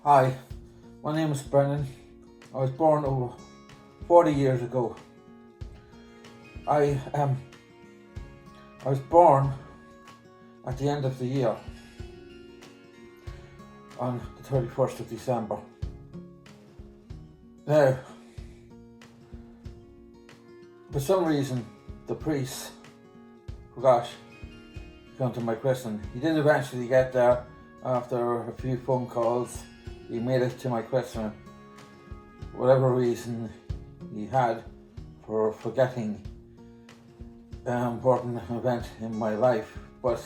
Hi, my name is Brennan. I was born over 40 years ago. I was born at the end of the year on the 31st of December. Now, for some reason, the priest forgot to come to my christening. He did eventually get there after a few phone calls. He made it to my christening. Whatever reason he had for forgetting an important event in my life, but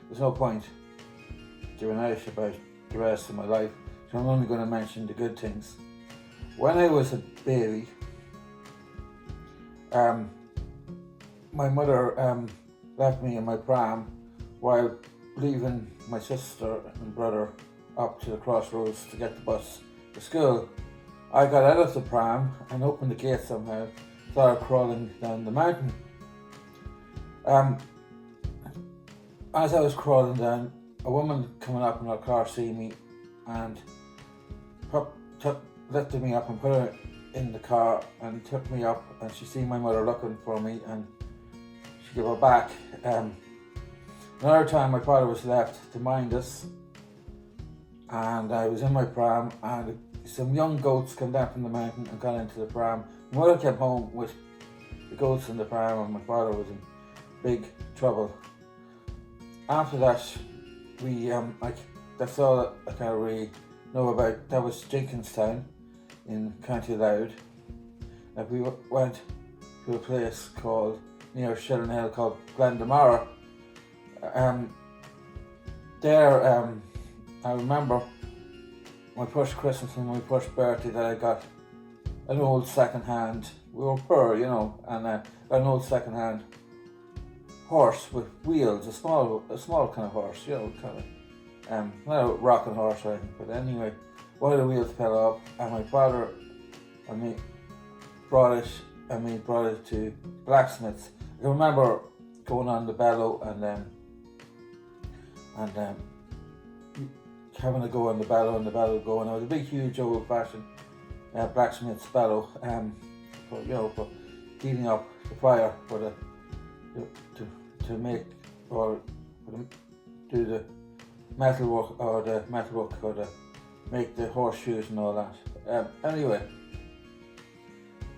there's no point giving out about the rest of my life, so I'm only going to mention the good things. When I was a baby, my mother left me in my pram while leaving my sister and brother up to the crossroads to get the bus to school. I got out of the pram and opened the gate somehow, started crawling down the mountain. As I was crawling down, a woman coming up in her car see me and lifted me up and put her in the car and took me up, and she seen my mother looking for me and she gave her back. Another time my father was left to mind us and I was in my pram and some young goats came down from the mountain and got into the pram. My mother came home with the goats in the pram and my father was in big trouble. After that, that's all I kind of really know about. That was Jenkinstown in County Louth. We went to a place called near Shilling Hill called Glendamara. I remember my first Christmas and my first birthday that I got an old second-hand. We were poor, and got an old second-hand horse with wheels, a small kind of horse, not a rocking horse or anything, but anyway, one of the wheels fell off, and my father and me brought it to blacksmiths. I remember going on the bellow and having a go on the bellow and the bellow going. It was a big, huge, old-fashioned blacksmith's bellow, for heating up the fire to make or do the metalwork or to make the horseshoes and all that. Anyway,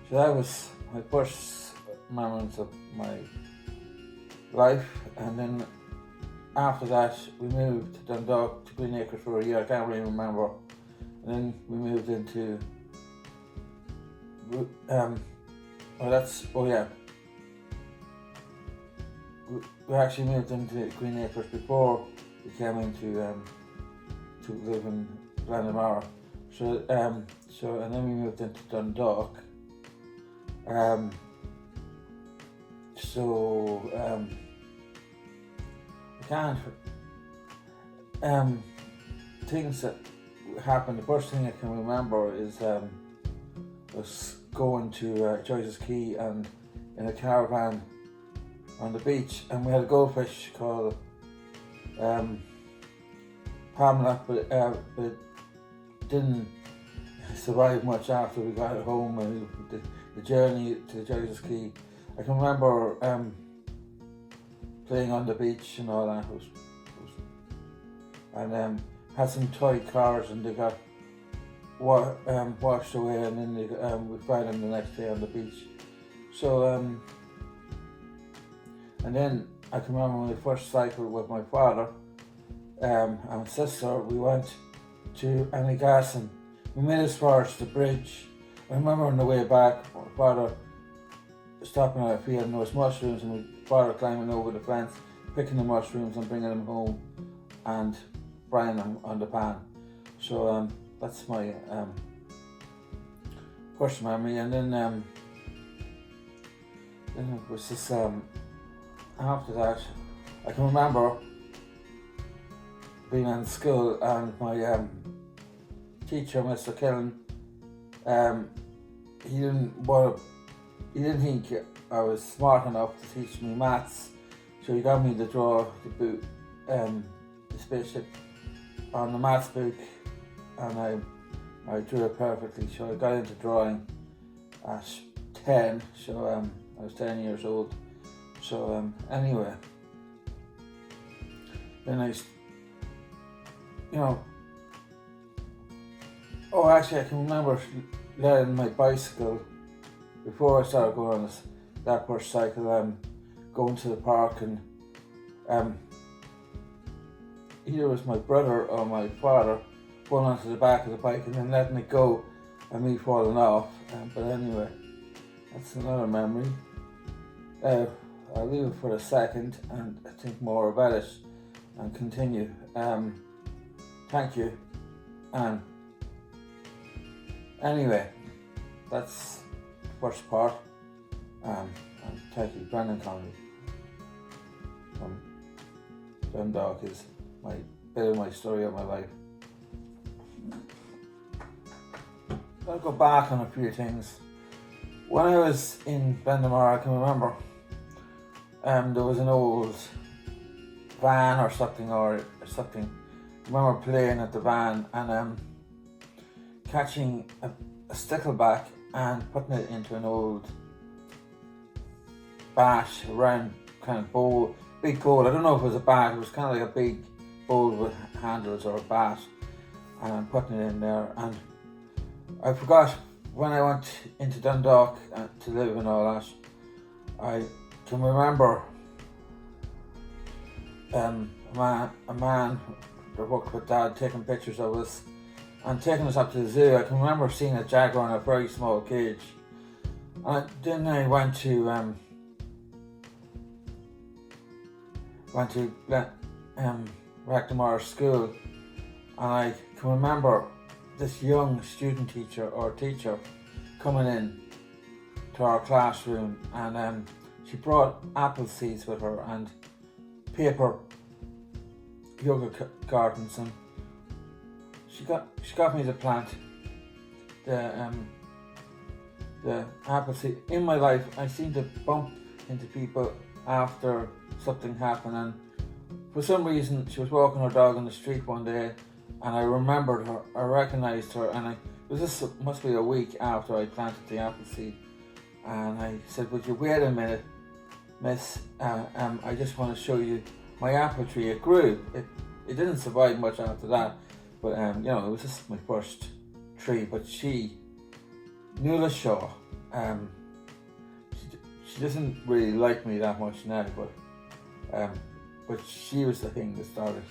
so that was my first memories of my life, and then after that we moved to Dundalk to Green Acres for a year. I can't really remember. And then we moved into we actually moved into Green Acres before we came into to live in Glendamara. So and then we moved into Dundalk. I can't things that happened. The first thing I can remember is was going to Joyce's Quay and in a caravan on the beach, and we had a goldfish called Pamela, but it didn't survive much after we got it home and the journey to Joyce's Quay. I can remember playing on the beach and all that. And had some toy cars and they got washed away, and then we found them the next day on the beach. So and then I can remember when we first cycled with my father and my sister. We went to Annigasson. We made as far as the bridge. I remember on the way back, my father stopping at a field and there was mushrooms, and my father climbing over the fence, picking the mushrooms and bringing them home and frying them on the pan. So that's my first memory. And then it was just after that, I can remember being in school and my teacher, Mr. Killen, he didn't think I was smart enough to teach me maths, so he got me to draw the spaceship on the maths book and I drew it perfectly. So I got into drawing at 10, so I was 10 years old. So anyway, then actually I can remember letting my bicycle, before I started going on that push cycle, going to the park, and either it was my brother or my father pulling onto the back of the bike and then letting it go and me falling off. But anyway, that's another memory. I'll leave it for a second and think more about it and continue. Thank you. And anyway, that's the first part. And thank you, Connolly from Dundalk is my bit of my story of my life. I'll go back on a few things. When I was in Bendamar, I can remember there was an old van or something. I remember playing at the van and catching a stickleback and putting it into an old bat, a round kind of bowl, big bowl. I don't know if it was a bat, it was kind of like a big bowl with handles or a bat, and I'm putting it in there. And I forgot, when I went into Dundalk to live and all that, I can remember a man that worked with Dad taking pictures of us and taking us up to the zoo. I can remember seeing a jaguar in a very small cage. And then I went to Rectamar School, and I can remember this young student teacher coming in to our classroom, and she brought apple seeds with her and paper yoga gardens, and she got me to plant the apple seed. In my life, I seem to bump into people after something happened, and for some reason she was walking her dog on the street one day, and I remembered her, I recognised her, and this must be a week after I planted the apple seed, and I said, "Would you wait a minute, miss, I just want to show you my apple tree." It grew, it didn't survive much after that, but it was just my first tree. But she, Nuala Shaw, she doesn't really like me that much now, but she was the thing that started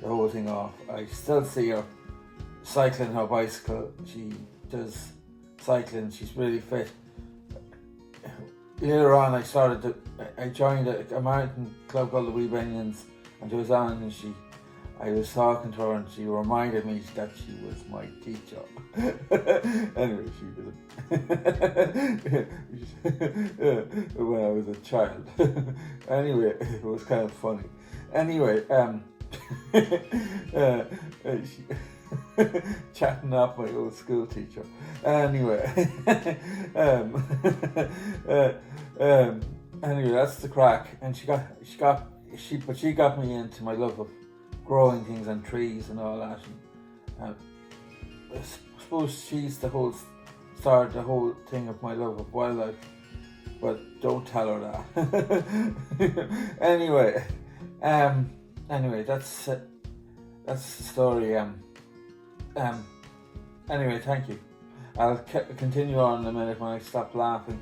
the whole thing off. I still see her cycling her bicycle. She does cycling, she's really fit. Later on I joined a mountain club called the Wee Binions, and she was on, and I was talking to her, and she reminded me that she was my teacher. Anyway, she was when I was a child. Anyway, it was kind of funny. Anyway, chatting up my old school teacher. Anyway, anyway, that's the crack. And she got me into my love of growing things and trees and all that. And I suppose she's started the whole thing of my love of wildlife. But don't tell her that. Anyway, that's the story. Anyway, thank you. I'll continue on in a minute when I stop laughing.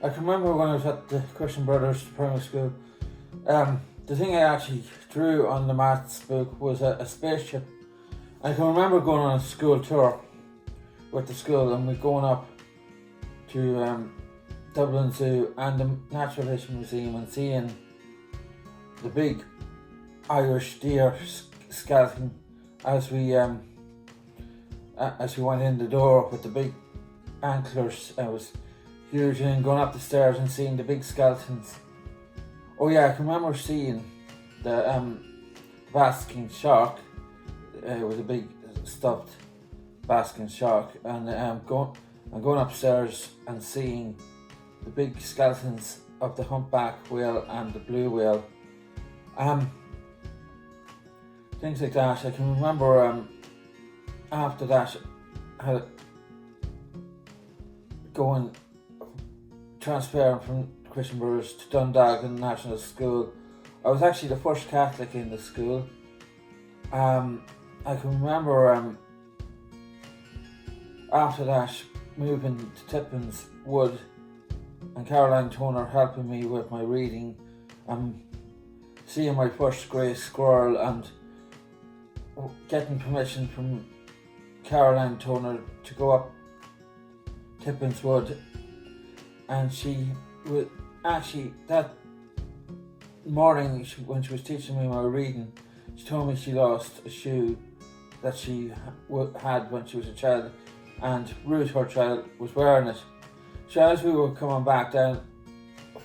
I can remember when I was at the Christian Brothers primary school, the thing I actually drew on the maths book was a spaceship. I can remember going on a school tour with the school, and we're going up to Dublin Zoo and the Natural History Museum and seeing the big Irish deer skeleton as we went in the door with the big antlers. It was huge, and going up the stairs and seeing the big skeletons. Oh yeah, I can remember seeing the basking shark. It was a big stuffed basking shark, and going upstairs and seeing the big skeletons of the humpback whale and the blue whale. things like that. I can remember after that, I had going transferring from Christian Brothers to Dundalk National School. I was actually the first Catholic in the school. I can remember after that moving to Tippins Wood and Caroline Toner helping me with my reading and seeing my first grey squirrel and getting permission from Caroline Toner to go up Tippins Wood. And she would actually, that morning when she was teaching me my reading, she told me she lost a shoe that she had when she was a child, and Ruth, her child, was wearing it. So as we were coming back down,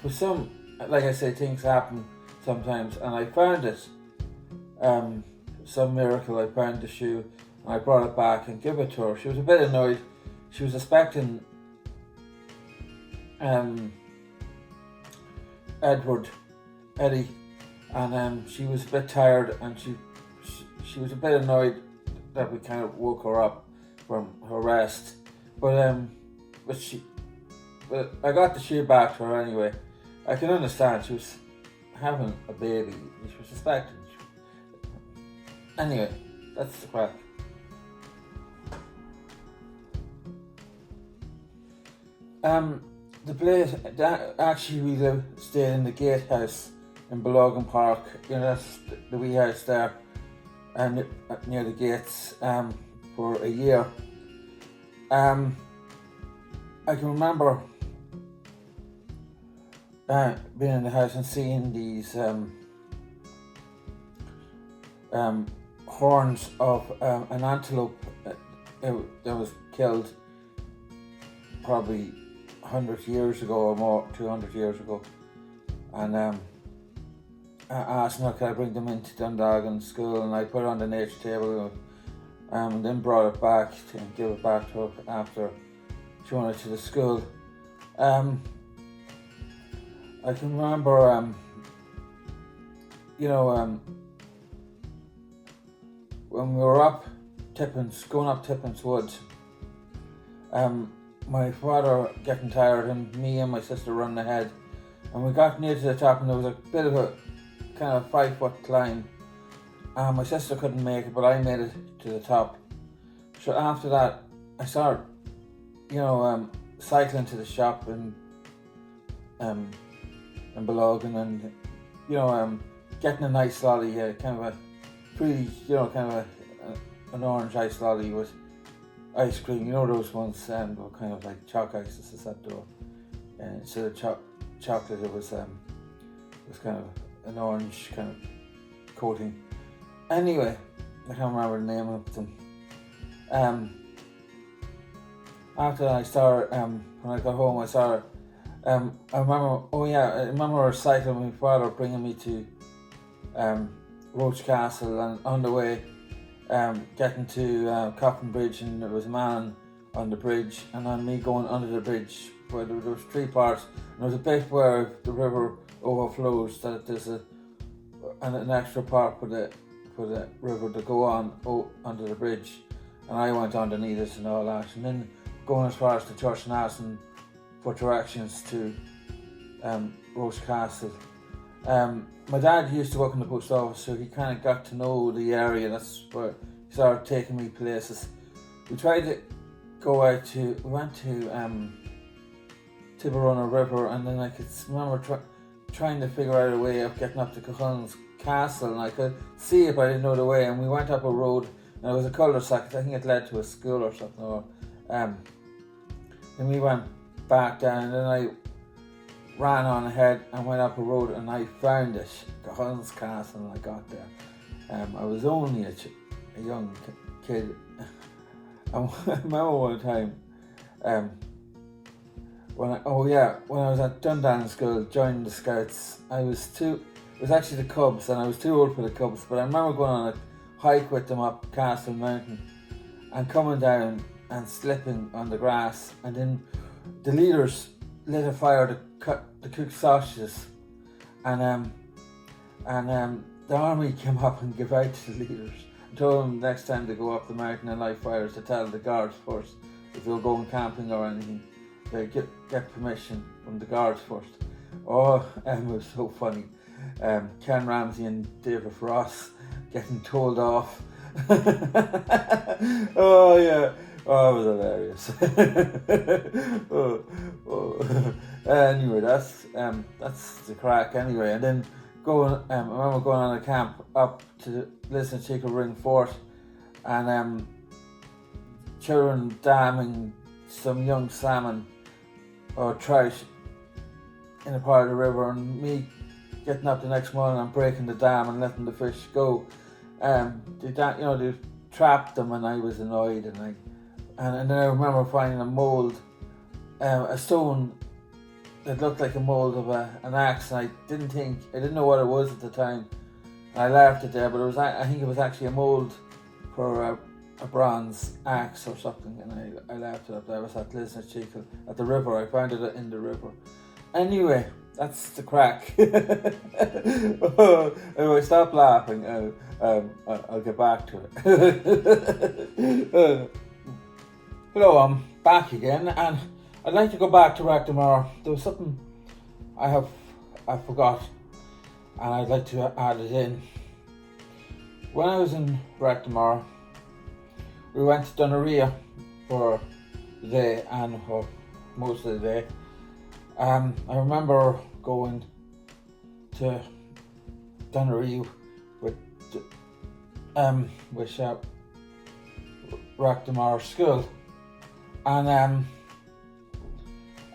for some, like I say, things happen sometimes, and I found it. Some miracle, I found the shoe, and I brought it back and gave it to her. She was a bit annoyed. She was expecting Eddie, and she was a bit tired, and she was a bit annoyed that we kind of woke her up from her rest, but I got the shoe back to her anyway. I can understand, she was having a baby, she was expecting. Anyway, that's the crack. The place, actually we stayed in the gatehouse in Balogan Park, that's the wee house there, and near the gates, for a year. I can remember being in the house and seeing these horns of an antelope that was killed probably 100 years ago or more, 200 years ago, and I asked her, could I bring them into Dundalk School, and I put it on the nature table, and then brought it back and gave it back to her after showing it to the school. I can remember, when we were up going up Tippins Wood, my father getting tired and me and my sister running ahead, and we got near to the top, and there was a bit of a kind of 5-foot climb. My sister couldn't make it, but I made it to the top. So after that, I started, cycling to the shop in Balogan, and getting a nice lolly, kind of a pretty, an orange ice lolly with ice cream. Those ones, were kind of like chalk ices, except they were, instead of chocolate, it was kind of an orange kind of coating. Anyway, I can't remember the name of them. After I started, when I got home, I started, I remember cycling with my father, bringing me to Roach Castle, and on the way, getting to Coffin Bridge, and there was a man on the bridge, and then me going under the bridge, where there was 3 parts, and there was a bit where the river overflows, that there's an extra part for the river to go on under the bridge, and I went underneath it and all that, and then going as far as the church and asking for directions to Roche Castle. My dad used to work in the post office, so he kind of got to know the area. That's where he started taking me places. We tried to go out we went to Tiburona River, and then I could remember trying to figure out a way of getting up to Cahun's Castle, and I could see it, but I didn't know the way, and we went up a road, and there was a cul-de-sac. I think it led to a school or something, or then we went back down, and then I ran on ahead and went up a road, and I found it, Cahun's Castle, and I got there. I was only a young kid. I remember one time, when I was at Dundalk School joining the Scouts, it was actually the Cubs, and I was too old for the Cubs, but I remember going on a hike with them up Castle Mountain and coming down and slipping on the grass, and then the leaders lit a fire to cook sausages, and and the army came up and gave out to the leaders and told them next time they go up the mountain and light fires to tell the guards first if they were going camping or anything. They get permission from the guards first. Oh, it was so funny. Ken Ramsey and David Ross getting told off. Oh yeah, oh, it was hilarious. Anyway, that's the crack. Anyway, and then I remember going on a camp up to listen to Chico Ring Fort, and children damming some young salmon or trout in a part of the river, and me getting up the next morning and breaking the dam and letting the fish go. They trapped them, and I was annoyed, and then I remember finding a mold, a stone that looked like a mold of an axe, and I didn't know what it was at the time. I laughed at it, but I think it was actually a mold for a bronze axe or something, and I laughed it up. I was at Lisnach Chico at the river. I found it in the river. Anyway, that's the crack. Anyway, stop laughing. I'll get back to it. Hello, I'm back again, and I'd like to go back to Rackdamar. There was something I forgot, and I'd like to add it in. When I was in Rackdamar, we went to Dunneria for the day and most of the day. I remember going to Dunneria with Rackdamar School, and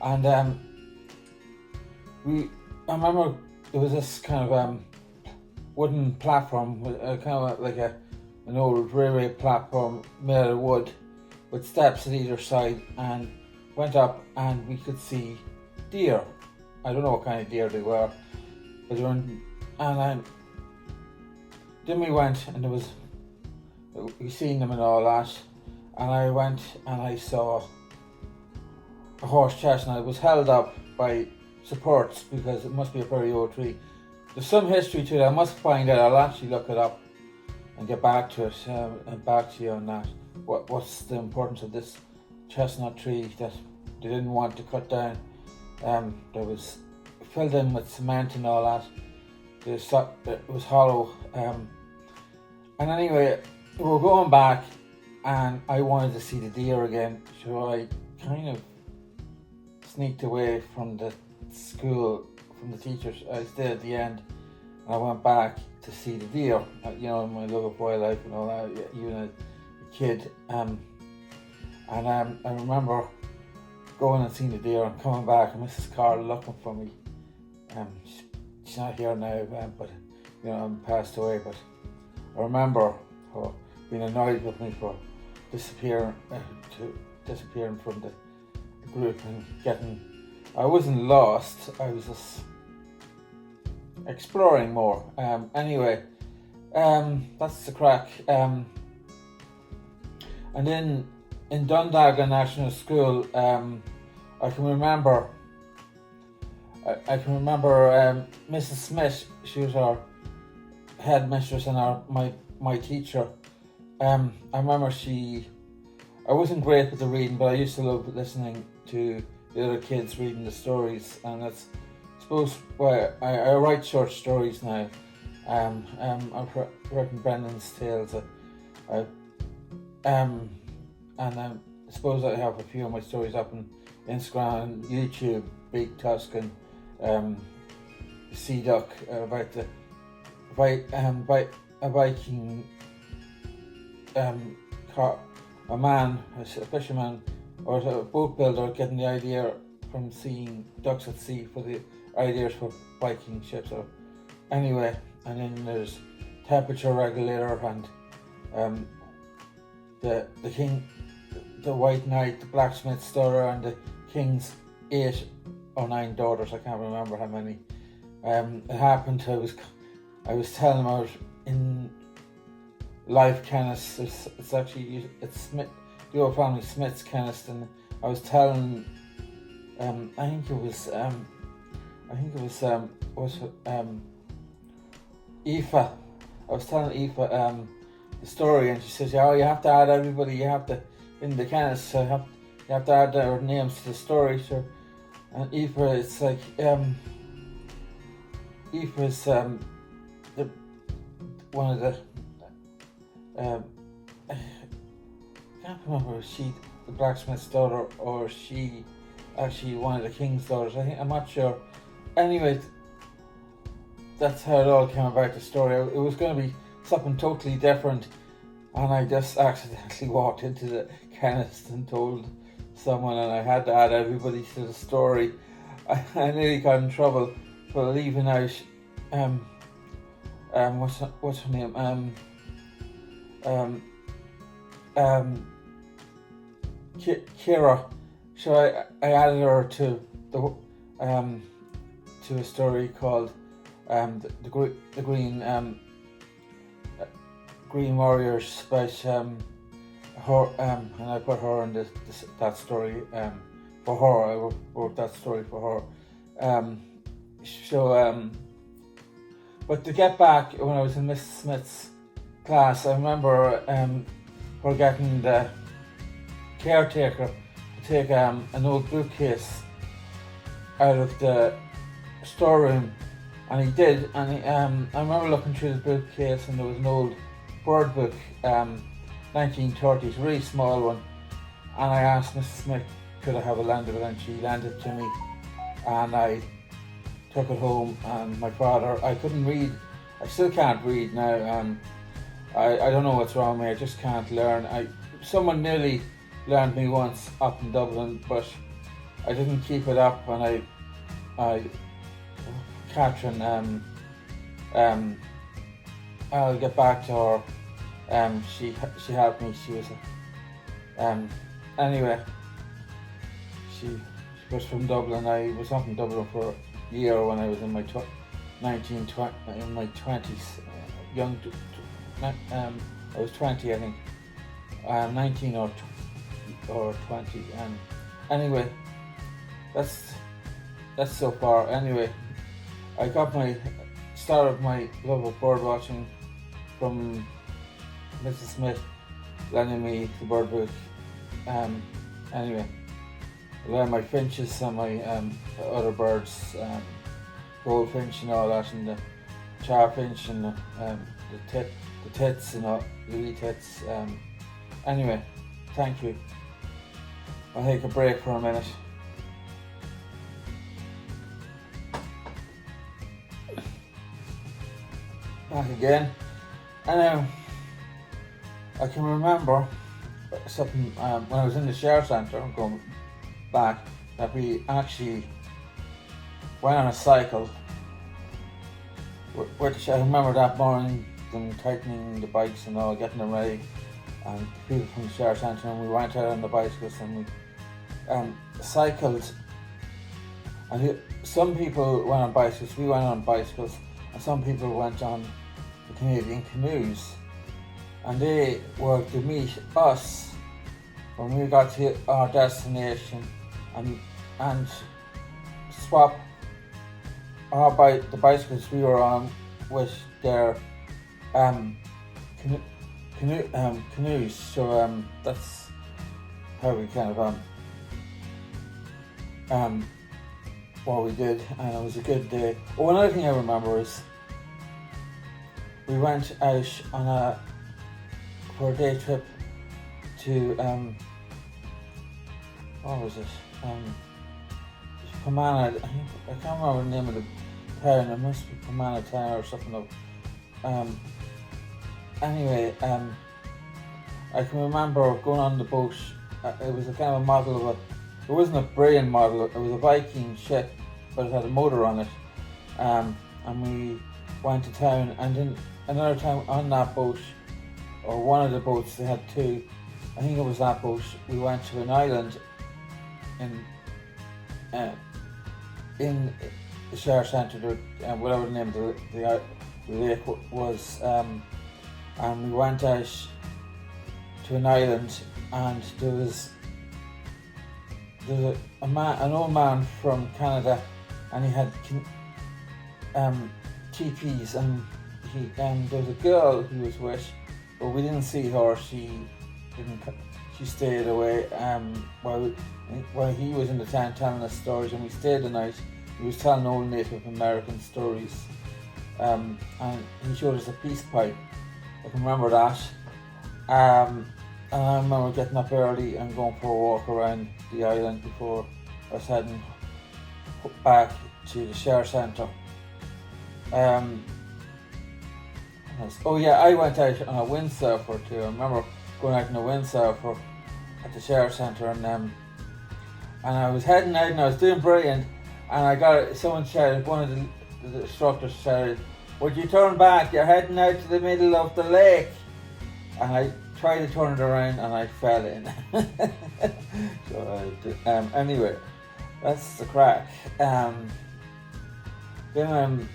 I remember there was this kind of wooden platform, kind of like an old railway platform made out of wood with steps at either side, and went up and we could see deer. I don't know what kind of deer they were, but they were then we went, and we seen them and all that, and I went and I saw a horse chestnut. It was held up by supports because it must be a very old tree. There's some history to it. I must find it. I'll actually look it up and get back to it, and back to you on that. What's the importance of this chestnut tree that they didn't want to cut down? There was filled in with cement and all that. It was hollow. And anyway, we were going back, and I wanted to see the deer again, so I kind of sneaked away from the school, from the teachers. I stayed at the end, and I went back to see the deer. My love of wildlife and all that, even a kid. And I remember going and seeing the deer and coming back, and Mrs. Carl looking for me. She's not here now, but I'm passed away. But I remember her being annoyed with me for disappearing from the group and I wasn't lost. I was just exploring more. Anyway, that's the crack. And then in Dundalk National School, I can remember Mrs. Smith. She was our headmistress and my teacher. I remember I wasn't great with the reading, but I used to love listening to the other kids reading the stories, and that's, I suppose, why I write short stories now. I've written Brendan's Tales, and I suppose I have a few of my stories up on Instagram and YouTube. Big Tuscan, Sea Duck, about a Viking, a fisherman or a boat builder getting the idea from seeing ducks at sea for the ideas for Viking ships. Or anyway, and then there's temperature regulator and the king, the White Knight, the blacksmith stirrer, and the king's 8 or 9 daughters. I can't remember how many. It happened. I was telling him I was in Life Kennist. It's Smith, the old family Smith's Kennist, and I was telling. Aoife, I was telling Aoife the story, and she says, "Oh, you have to add everybody. You have to in the cast. So you have to add their names to the story." So, and Aoife, it's like Aoife's the one of the I can't remember if she the blacksmith's daughter or she actually one of the king's daughters. I'm not sure. Anyway, that's how it all came about. The story. It was going to be something totally different, and I just accidentally walked into the chemist and told someone, and I had to add everybody to the story. I nearly got in trouble for leaving out what's her name Kira. So I added her to the to a story called the Green Warriors about her and I put her in that story for her. I wrote that story for her. But to get back, when I was in Miss Smith's class, I remember her getting the caretaker to take an old bookcase out of the storeroom, and he did. And I remember looking through the bookcase, and there was an old bird book, 1930s, a really small one. And I asked Mrs. Smith, could I have a lend of it, and she lent it to me, and I took it home. And my father, I couldn't read, I still can't read now. I don't know what's wrong with me, I just can't learn. Someone nearly learned me once up in Dublin, but I didn't keep it up, and Catherine, I'll get back to her. She helped me. She was anyway. She was from Dublin. I was up in Dublin for a year when I was in my 20s, young. I was 20, I think. 19 or 20. Anyway, that's so far. Anyway, I started my love of bird watching from Mrs. Smith lending me the bird book. Anyway, then my finches and my other birds, goldfinch and all that, and the charfinch and the tits and all, lily tits. Anyway, thank you. I'll take a break for a minute. Back again. And I can remember something when I was in the share centre, I'm going back, that we actually went on a cycle, which I remember that morning, them tightening the bikes and all, getting them ready, and people from the share centre, and we went out on the bicycles and we cycled. And some people went on bicycles, we went on bicycles, and some people went on the Canadian canoes, and they were to meet us when we got to our destination and swap the bicycles we were on with their canoes. So that's how we kind of what we did, and it was a good day. Oh, another thing I remember is we went out for a day trip to what was it? Pomana. I can't remember the name of the town. It must be Pomana Town or something. Anyway, I can remember going on the boat. It was a kind of a model of it wasn't a brilliant model. It was a Viking ship, but it had a motor on it. And we went to town, and then another time on that boat, or one of the boats, they had two. I think it was that boat. We went to an island in the share centre, whatever the name of the lake was, and we went out to an island, and there was an old man from Canada, and he had teepees, and there was a girl he was with, but we didn't see her. She didn't. She stayed away while he was in the tent telling us stories, and we stayed the night. He was telling old Native American stories, and he showed us a peace pipe. I can remember that. And I remember getting up early and going for a walk around the island before I was heading back to the share centre. Oh yeah, I went out on a windsurfer too. I remember going out on a windsurfer at the share centre, and I was heading out and I was doing brilliant, and I got someone shouted, one of the instructors shouted, "Would you turn back? You're heading out to the middle of the lake." And I tried to turn it around and I fell in. So anyway, that's the crack. Then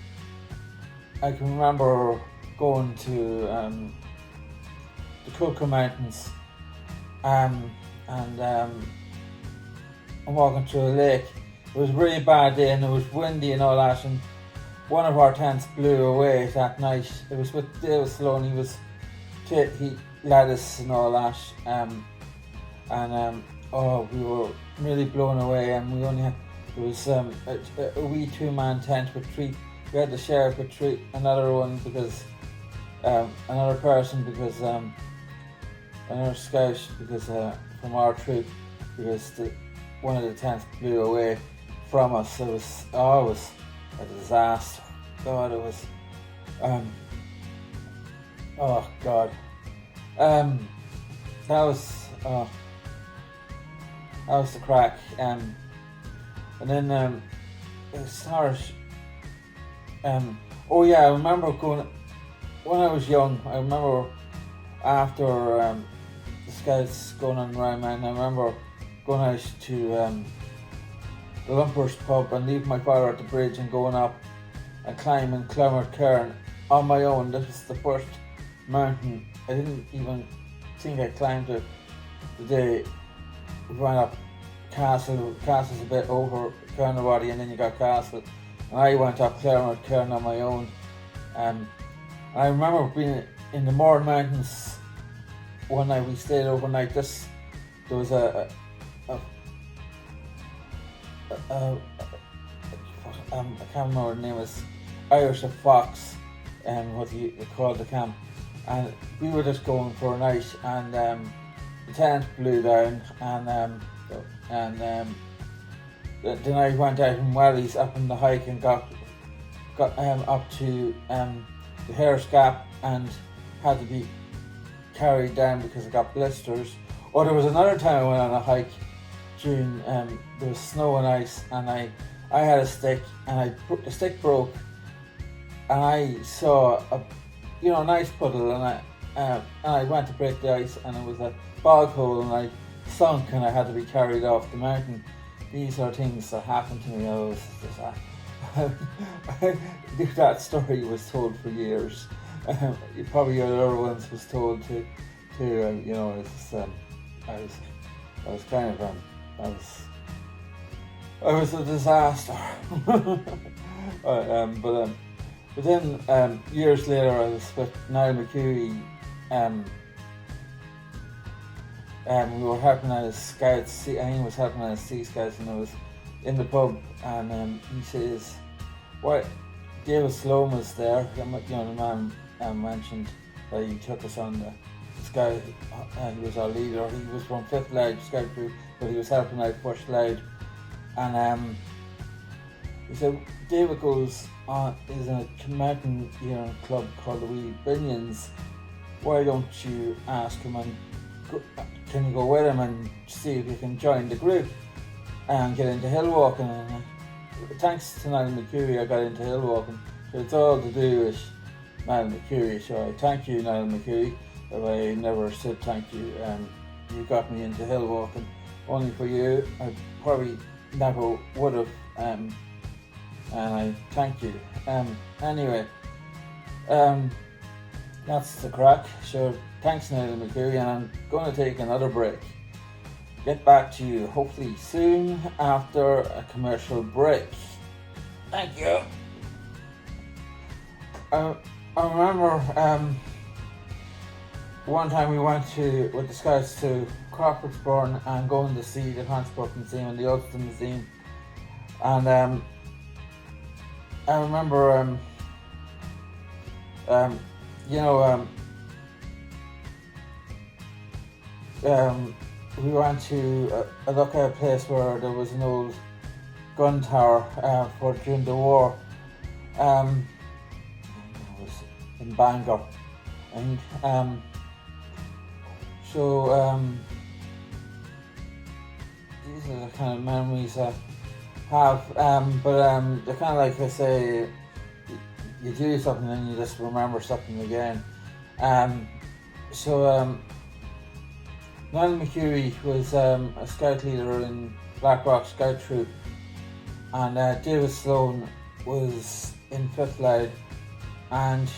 I can remember going to the Cook Mountains, and I'm walking through a lake. It was a really bad day and it was windy and all that, and one of our tents blew away that night. It was with David Sloan. He led us and all that, we were really blown away, and we only had, it was a wee 2-man tent with 3. We had to share it with another one because another person, because another scout, because from our troop, because one of the tents blew away from us. It was a disaster. God, it was oh God. That was the crack. And then as far as oh yeah, I remember going when I was young. I remember after the scouts going on Rye Mountain, I remember going out to the Lumpers pub and leaving my father at the bridge and going up and climbing Clonmert Cairn on my own. This was the first mountain. I didn't even think I climbed it the day we went up Castle's a bit over Connolly, and then you got Castle, and I went up Clonmert Cairn on my own. I remember being in the Mourne Mountains one night. We stayed overnight. There was I can't remember what the name is, Irish of Fox, what they called the camp, and we were just going for a night, and the tent blew down, and then I went out in wellies up in the hike and got up to the Hare's Gap and had to be carried down because I got blisters. Or there was another time I went on a hike during there was snow and ice, and I had a stick, and the stick broke, and I saw a nice puddle, and I went to break the ice, and it was a bog hole, and I sunk, and I had to be carried off the mountain. These are things that happened to me. That story was told for years. Probably other ones was told too. It's I was a disaster. But then years later, I was with Niall McCooey. We were helping out as scouts. I think he was helping out as Sea Scouts, and I was in the pub, and he says, "What? David Sloan was there. The man mentioned that he took us on the scout. He was our leader. He was from 5th Loud Scout Group, but he was helping out 1st Loud." And he said, "David is in a mountain club called the Wee Binions. Why don't you ask him and can you go with him and see if you can join the group and get into hill walking?" And thanks to Niall McCooey, I got into hill walking. So it's all to do with Niall McCooey. So I thank you, Niall McCooey. If I never said thank you, you got me into hill walking. Only for you, I probably never would have. And I thank you. Anyway, that's the crack. So thanks, Niall McCooey, and I'm going to take another break. Get back to you hopefully soon after a commercial break. Thank you. I remember one time we went with the scouts to Crawfordsburn and going to see the Transport Museum and the Ulster Museum, and I remember you know we went to look at a place where there was an old gun tower for during the war. It was in Bangor, and so these are the kind of memories I have. But they're kind of like I say, you do something and you just remember something again. So Niall McCurry was a scout leader in Blackrock Scout Troop, and David Sloan was in 5th Line, and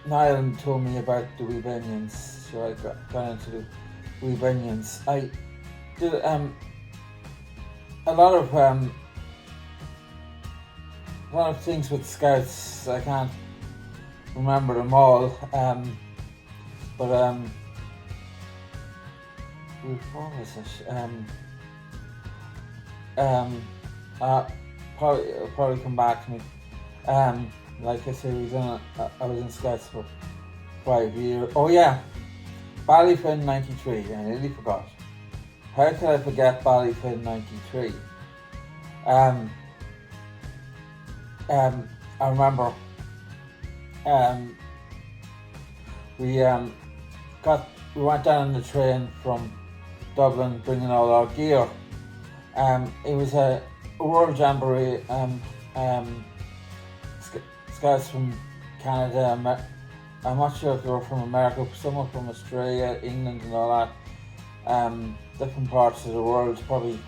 Niall told me about the Wee Binions, so I got into the Wee Binions. I did a lot of things with scouts. I can't remember them all, but what was it? Probably come back to me. Like I say, I was in scouts for 5 years. Oh yeah, Ballyfin '93. I nearly forgot. How could I forget Ballyfin '93? I remember. We went down on the train from Dublin, bringing all our gear. It was a World Jamboree. Scouts from Canada. I'm not sure if they were from America. Some were from Australia, England, and all that. Different parts of the world. Probably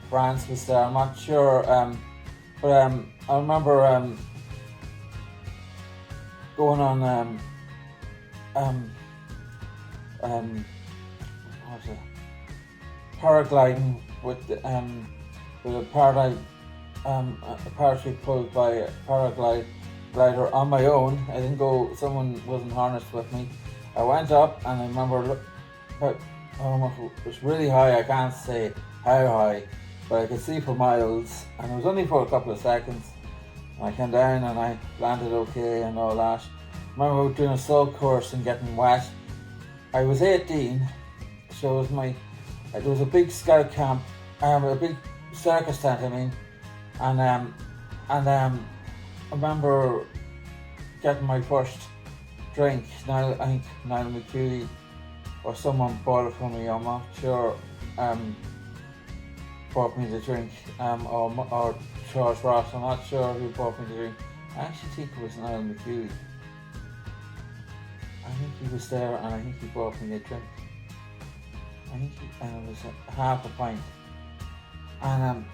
France was there. I'm not sure. But I remember going on what was it? Paragliding with a parachute pulled by a paraglider on my own. I didn't go. Someone wasn't harnessed with me. I went up, and I remember it was really high. I can't say how high, but I could see for miles, and it was only for a couple of seconds. I came down and I landed okay and all that. I remember doing a salt course and getting wet. I was 18, so it was there was a big scout camp, a big circus tent, I mean, and I remember getting my first drink. I think Niall McCurry or someone bought it for me. I'm not sure. Bought me the drink, or Charles Ross. I'm not sure who bought me the drink. I actually think it was Niall McCurry. I think he was there, and I think he bought me a drink. And it was half a pint. And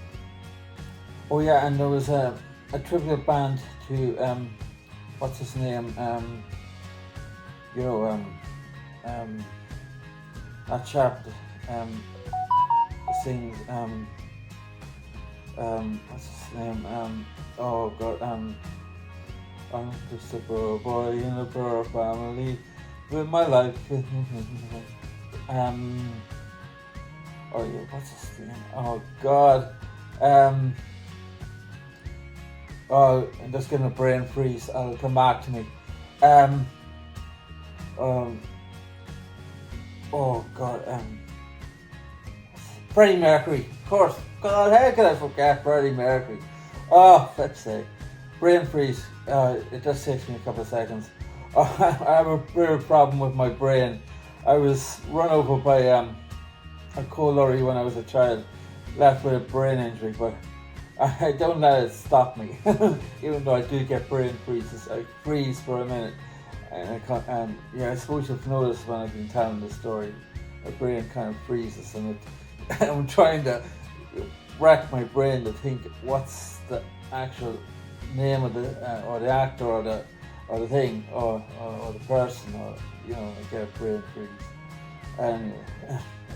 oh yeah, and there was a tribute band to what's his name? That chap that sings what's his name? Oh god, I'm just a poor boy in a poor family with my life. Oh yeah, what's his name? Oh god. Oh, I'm just getting a brain freeze. I'll come back to me. Oh god. Freddie Mercury, of course. God, how could I forget Freddie Mercury? Oh, let's say, brain freeze. It just takes me a couple of seconds. I have a real problem with my brain. I was run over by a coal lorry when I was a child, left with a brain injury, but I don't let it stop me. Even though I do get brain freezes, I freeze for a minute, and yeah, I suppose you've noticed when I've been telling the story, my brain kind of freezes, and I'm trying to rack my brain to think what's the actual name of the or the actor or the thing or the person, or I get a brain freeze. Anyway,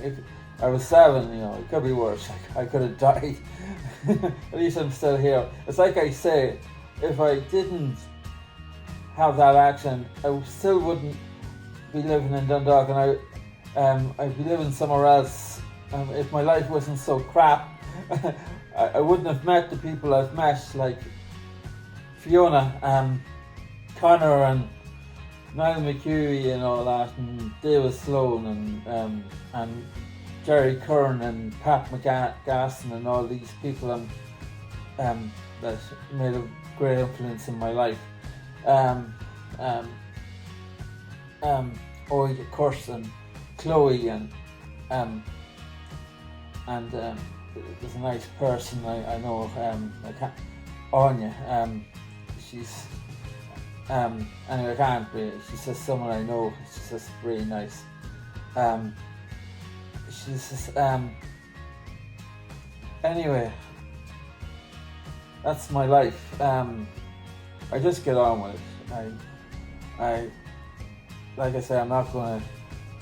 if I was 7, it could be worse. I could have died. At least I'm still here. It's like I say, if I didn't have that accident, I still wouldn't be living in Dundalk, and I'd be living somewhere else. If my life wasn't so crap, I wouldn't have met the people I've met, like Fiona, Connor, and Niall McHugh, and all that, and David Sloan, and Jerry Kern, and Pat McGasson, and all these people that made a great influence in my life. Of course, and Chloe, and there's a nice person I know, Anya. She's anyway, I can't be. She's just someone I know. She's just really nice. She's just anyway. That's my life. I just get on with it. I like I say, I'm not going to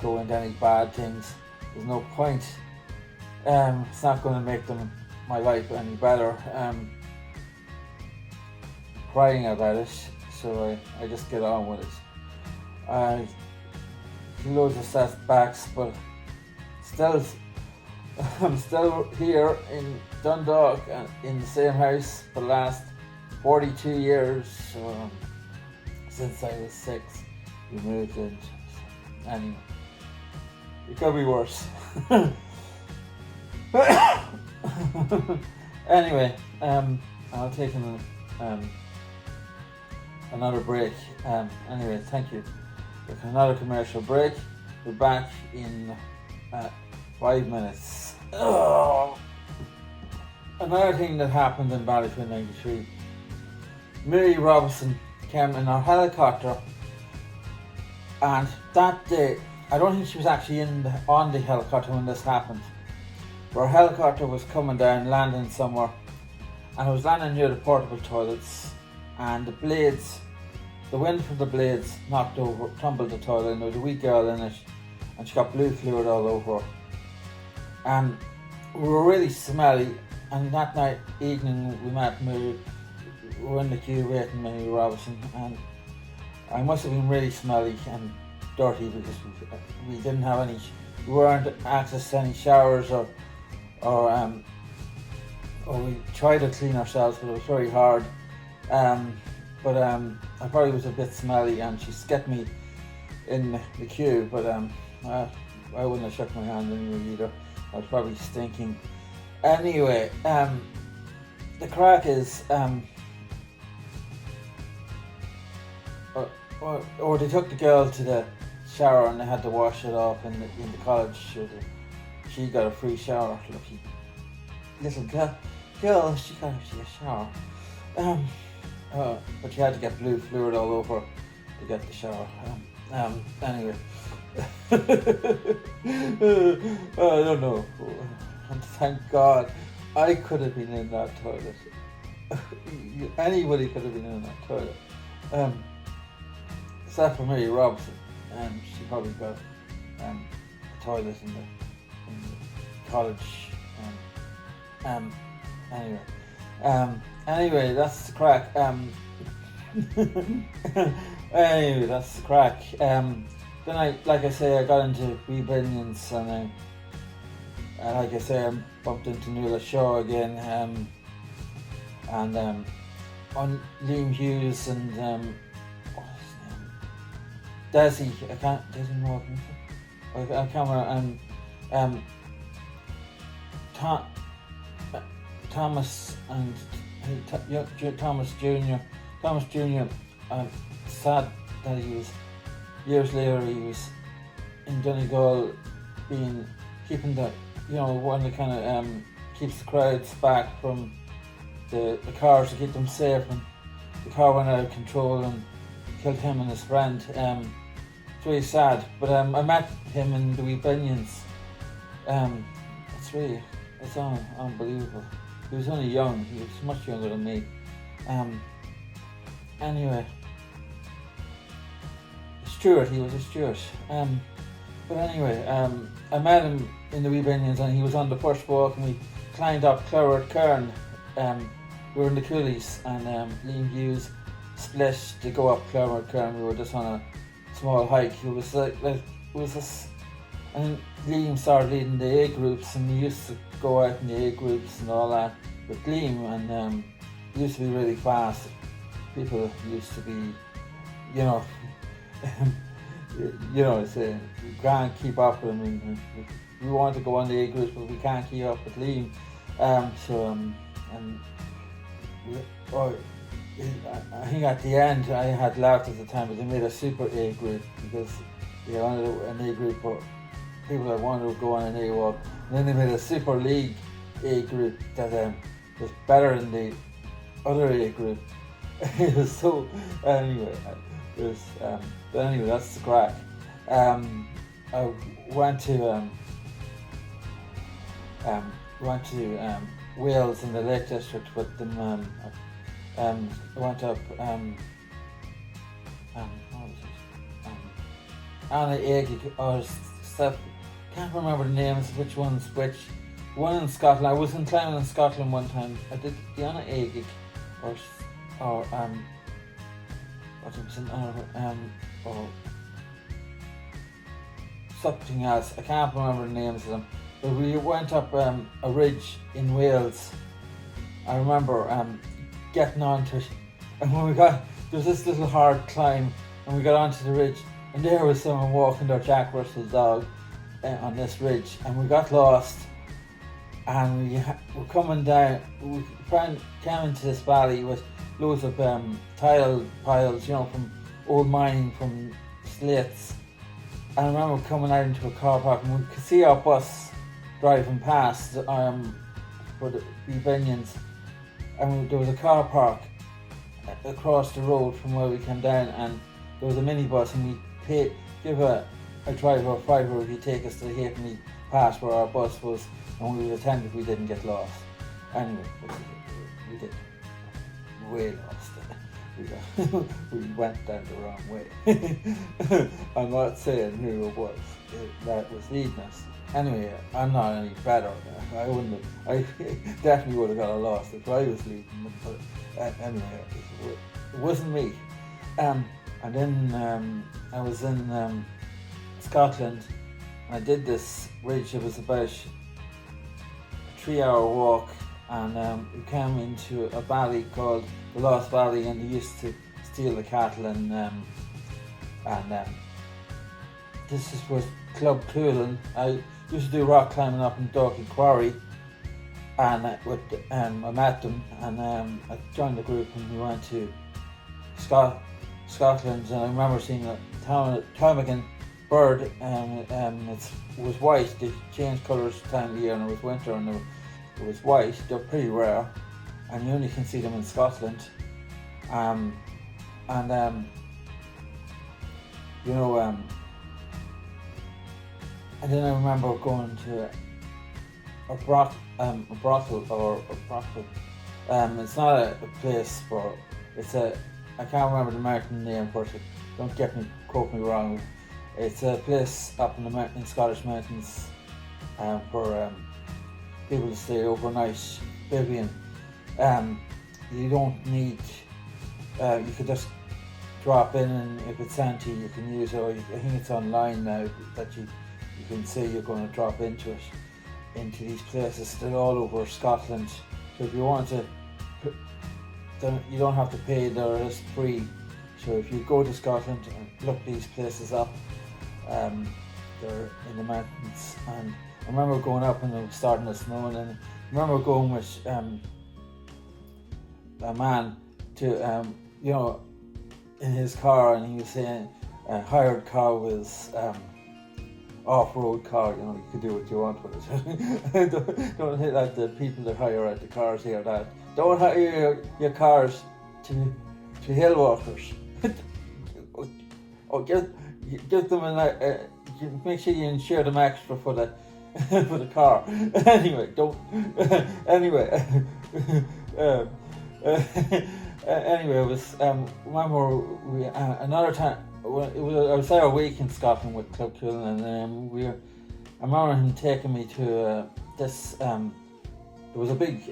go into any bad things. There's no point. It's not going to make my life any better. Crying about it, so I just get on with it. I loads of setbacks, but still, I'm still here in Dundalk, in the same house for the last 42 years. Since I was 6, we moved in. Anyway, it could be worse. Anyway, I'll take another break. Anyway, thank you. With another commercial break. We're back in 5 minutes. Another thing that happened in Ballyfin 93. Mary Robinson came in our helicopter, and that day, I don't think she was actually on the helicopter when this happened. Our helicopter was coming down, landing somewhere, and it was landing near the portable toilets, and the wind from the blades tumbled the toilet, and there was a wee girl in it, and she got blue fluid all over her. And we were really smelly, and that evening we met Mary. We were in the queue waiting Mary Robinson, and I must have been really smelly and dirty because we didn't have we weren't access to any showers or we tried to clean ourselves, but it was very hard. But I probably was a bit smelly, and she skipped me in the queue, but I wouldn't have shook my hand anyway either. I was probably stinking. Anyway, the crack is, or they took the girl to the shower and they had to wash it off in the college. She got a free shower. Lucky little girl, she got a shower. But she had to get blue fluid all over to get the shower. Anyway, I don't know. And thank God I could have been in that toilet. Anybody could have been in that toilet. Except for Mary Robinson. She probably got a toilet in the college. Anyway, that's the crack. Anyway, that's the crack. Then I got into rebellions, and like I say, I bumped into Nuala Shaw again, and on Liam Hughes and Desi. Desi Morgan. I can't remember. And Thomas and Thomas Jr. Thomas Jr. Sad that years later he was in Donegal, keeping the one that kind of keeps the crowds back from the cars to keep them safe, and the car went out of control and killed him and his friend. It's really sad, but I met him in the Wee Binions. It's unbelievable. He was only young. He was much younger than me. Anyway, he was a Stuart. But anyway, I met him in the Wee Binions, and he was on the first walk, and we climbed up Cloward Cairn, we were in the coolies, and Liam Hughes split to go up Clermont. We were just on a small hike. It was and Liam started leading the A groups, and we used to go out in the A groups and all that with Liam, and he used to be really fast. People used to be, saying we can't keep up with him, and we want to go on the A groups, but we can't keep up with Liam. I think at the end I had laughed at the time, but they made a super A group because they wanted an A group for people that wanted to go on an A walk, and then they made a super league A group that was better than the other A group. It was so anyway. But anyway, that's the crack. I went to Wales in the Lake District with them. I went up. What was it? Anna Egg or stuff. Can't remember the names. Which one's which? One in Scotland. I was in climbing in Scotland one time. I did the Anna Egg or what was another or something else. I can't remember the names of them. But we went up a ridge in Wales. I remember getting onto it, and when there was this little hard climb, and we got onto the ridge, and there was someone walking their Jack Russell dog on this ridge, and we got lost, and we were coming down. We came into this valley with loads of tile piles, from old mining, from slates. And I remember coming out into a car park, and we could see our bus driving past for the Binions, and there was a car park across the road from where we came down, and there was a minibus, and we give a driver a fiver if he take us to the Halfpenny Pass where our bus was, and we would attend if we didn't get lost. Anyway, we did. Way lost. We went down the wrong way. I'm not saying who it was that was leading us. Anyway, I'm not any better. I definitely would have got lost if I was leading, but anyway, it wasn't me. And then I was in Scotland, and I did this ridge. It was about a 3-hour walk, and we came into a valley called the Lost Valley, and they used to steal the cattle, and this was Club Coolan. I used to do rock climbing up in Dalkey Quarry, and I met them, and I joined the group, and we went to Scotland, and I remember seeing a ptarmigan bird, and it was white. They changed colours time of year, and it was winter, and it was white. They're pretty rare, and you only can see them in Scotland. And then I remember going to a brothel. It's not a place for. I can't remember the mountain name for it. Don't quote me wrong. It's a place up in the Scottish mountains for people to stay overnight, bivvying. You don't need. You could just drop in, and if it's empty, you can use it. Or I think it's online now that you can say you're going to drop into these places. They're all over Scotland. So if you want to, you don't have to pay. They're just free. So if you go to Scotland and look these places up, they're in the mountains. And I remember going up and it was starting to snow, and then I remember going with a man to in his car, and he was saying a hired car was off-road car. You could do what you want with it. Don't hit that the people that hire out the cars here. That don't hire your cars to hill walkers. Or give them make sure you insure them extra for the for the car. Anyway, don't. Anyway. Anyway, it was remember we another time. I was there a week in Scotland with Club Coolan, and I remember him taking me to this. There was a big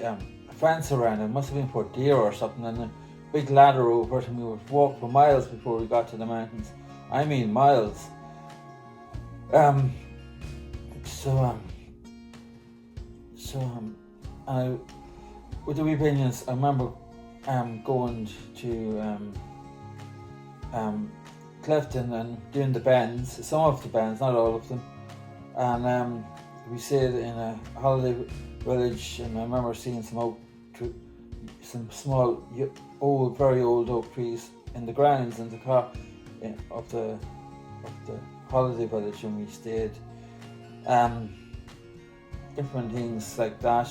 fence around it. It must have been for deer or something, and a big ladder over it, and we would walk for miles before we got to the mountains. I mean miles. With the wee opinions, I remember going to Clifton and doing the bends, some of the bends, not all of them, and we stayed in a holiday village, and I remember seeing some small, very old oak trees in the grounds in the car of the holiday village, and we stayed. Different things like that.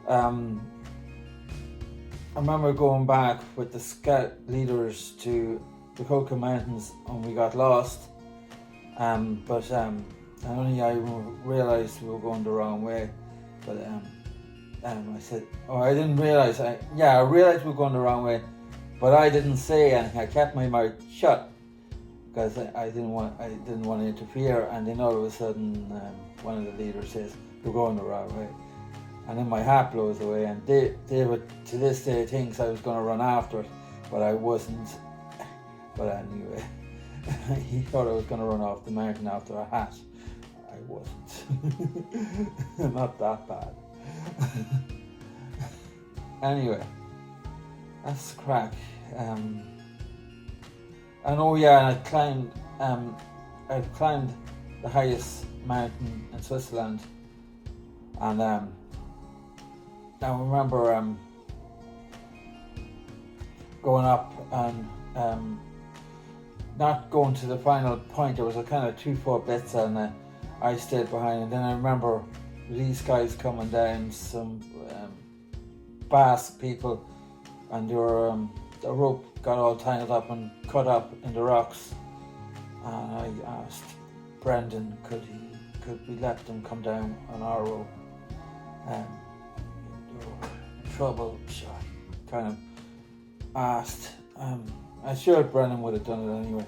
I remember going back with the scout leaders to the Coca Mountains, and we got lost. But only I realised we were going the wrong way. But I said, I didn't realise. I realised we were going the wrong way, but I didn't say anything. I kept my mouth shut because I didn't want to interfere. And then all of a sudden, one of the leaders says, "We're going the wrong way," and then my hat blows away. And David to this day thinks I was going to run after it, but I wasn't. But anyway, he thought I was going to run off the mountain after a hat. I wasn't. Not that bad. Anyway, that's the crack. And I climbed the highest mountain in Switzerland, and I remember going up and not going to the final point. There was a kind of 2-4 bits, and I stayed behind. And then I remember these guys coming down, some Basque people, and they were, the rope got all tangled up and cut up in the rocks. And I asked Brendan, could we let them come down on our rope? And they were in trouble, so I kind of asked. I'm sure Brendan would have done it anyway.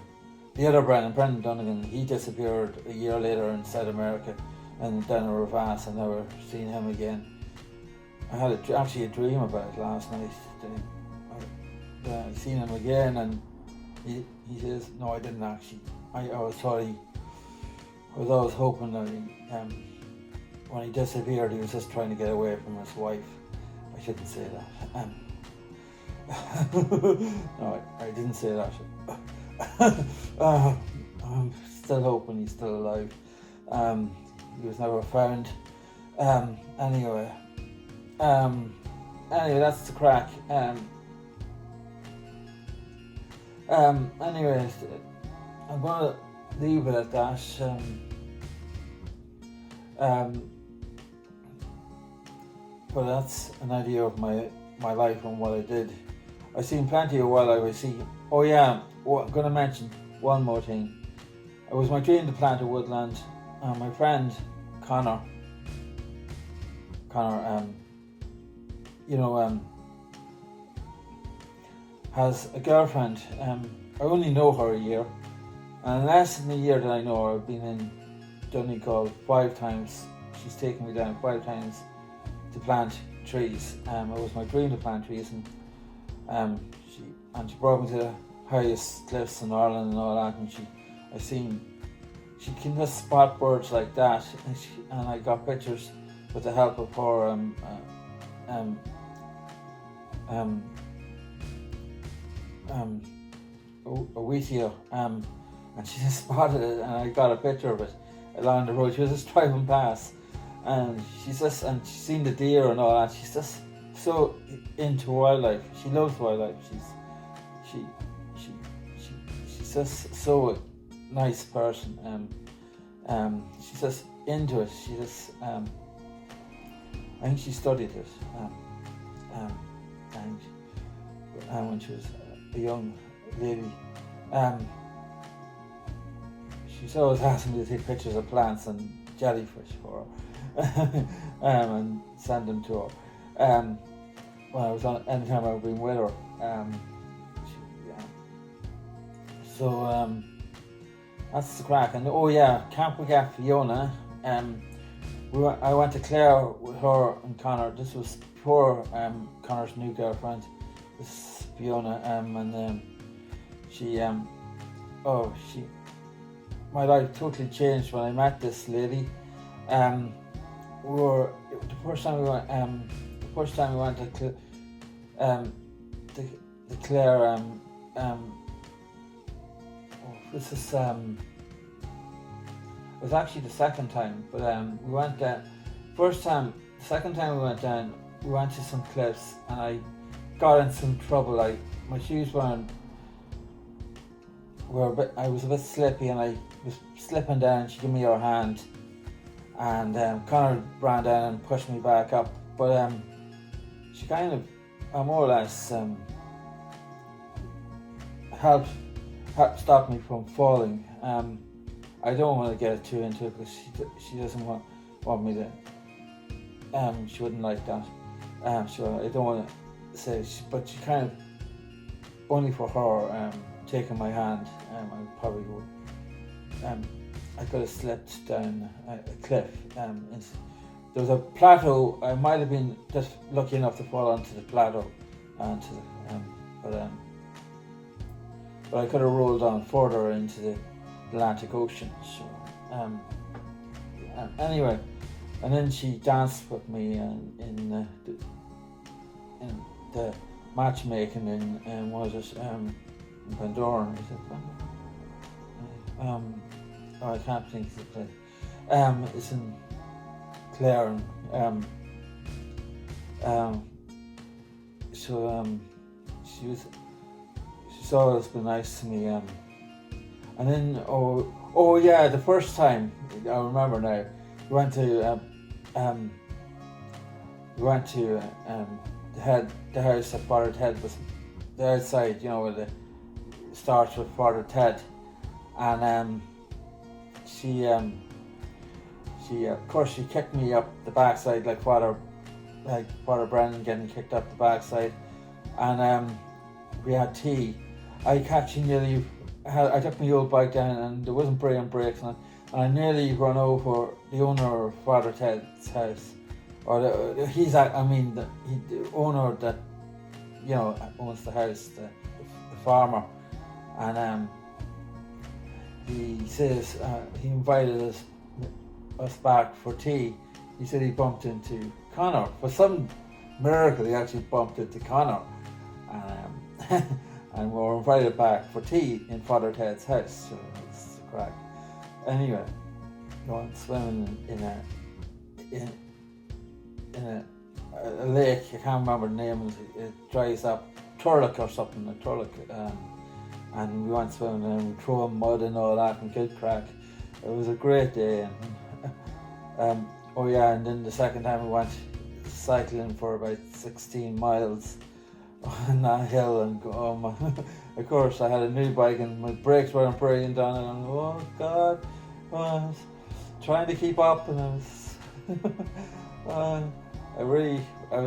The other Brendan Dunnigan, he disappeared a year later in South America and down a crevasse. I never seen him again. I had actually a dream about it last night. I seen him again, and he says, no, I didn't actually. I was always hoping that when he disappeared, he was just trying to get away from his wife. I shouldn't say that. No, I didn't say that. I'm still hoping he's still alive. He was never found. Anyway, that's the crack. Anyways, I'm gonna leave it at that. But that's an idea of my life and what I did. I've seen plenty of wildlife. I'm going to mention one more thing. It was my dream to plant a woodland. My friend Connor, has a girlfriend. I only know her a year, and less than a year that I know her, I've been in Donegal 5 times. She's taken me down 5 times to plant trees. It was my dream to plant trees, and she brought me to the highest cliffs in Ireland and all that, and she can just spot birds like that, and I got pictures with the help of her Owetia, and she just spotted it, and I got a picture of it along the road. She was just driving past, and she's seen the deer and all that. She's just so into wildlife. She loves wildlife. She's just so nice person. She's just into it. She just I think she studied it. And when she was a young lady, she's always asking me to take pictures of plants and jellyfish for her, and send them to her. When I was on, anytime I've been with her, that's the crack. And Camp we got Fiona. I went to Clare with her and Connor. This was before Connor's new girlfriend, this Fiona, and my life totally changed when I met this lady. The first time we went to the Clare. This is it was actually the second time, but we went down. The second time we went down, we went to some cliffs, and I got in some trouble. My shoes I was a bit slippy, and I was slipping down. She gave me her hand, and Connor ran down and pushed me back up. But she kind of, more or less, helped stop me from falling. I don't want to get too into it because she doesn't want me to. She wouldn't like that. So I don't want to say. But she kind of, only for her taking my hand, I probably would. I could have slipped down a cliff. There was a plateau. I might have been just lucky enough to fall onto the plateau, but I could have rolled on further into the Atlantic Ocean. So anyway, and then she danced with me in the matchmaking in in Pandora. Is it Pandora? I can't think of the place. It's in Clare. She's always been nice to me. And then the first time I remember now, we went to the house at Father Ted, was the outside, where the starts with Father Ted, and she of course she kicked me up the backside like Father Brennan getting kicked up the backside, and we had tea. I took my old bike down, and there wasn't brakes, and I nearly run over the owner of Father Ted's house, or the owner that owns the house, the farmer, and he says he invited us back for tea. He said he bumped into Connor. For some miracle, he actually bumped into Connor, and we were invited back for tea in Father Ted's house. So it's the crack. Anyway, going swimming in a lake. I can't remember the name. It dries up, Turlock or something. A Turlock, and we went swimming and we threw mud and all that and good crack. It was a great day. And then the second time we went cycling for about 16 miles on that hill, and of course I had a new bike and my brakes weren't breaking down, and oh God, I was trying to keep up, and I was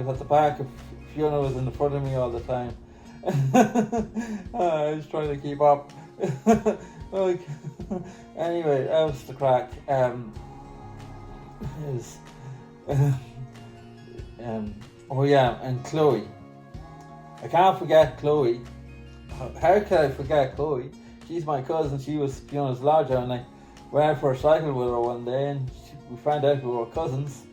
at the back. Fiona was in the front of me all the time. I was trying to keep up. Anyway, that was the crack. And Chloe. I can't forget Chloe. How could I forget Chloe? She's my cousin. She was Fiona's lodger, and I went for a cycle with her one day, and we found out we were cousins.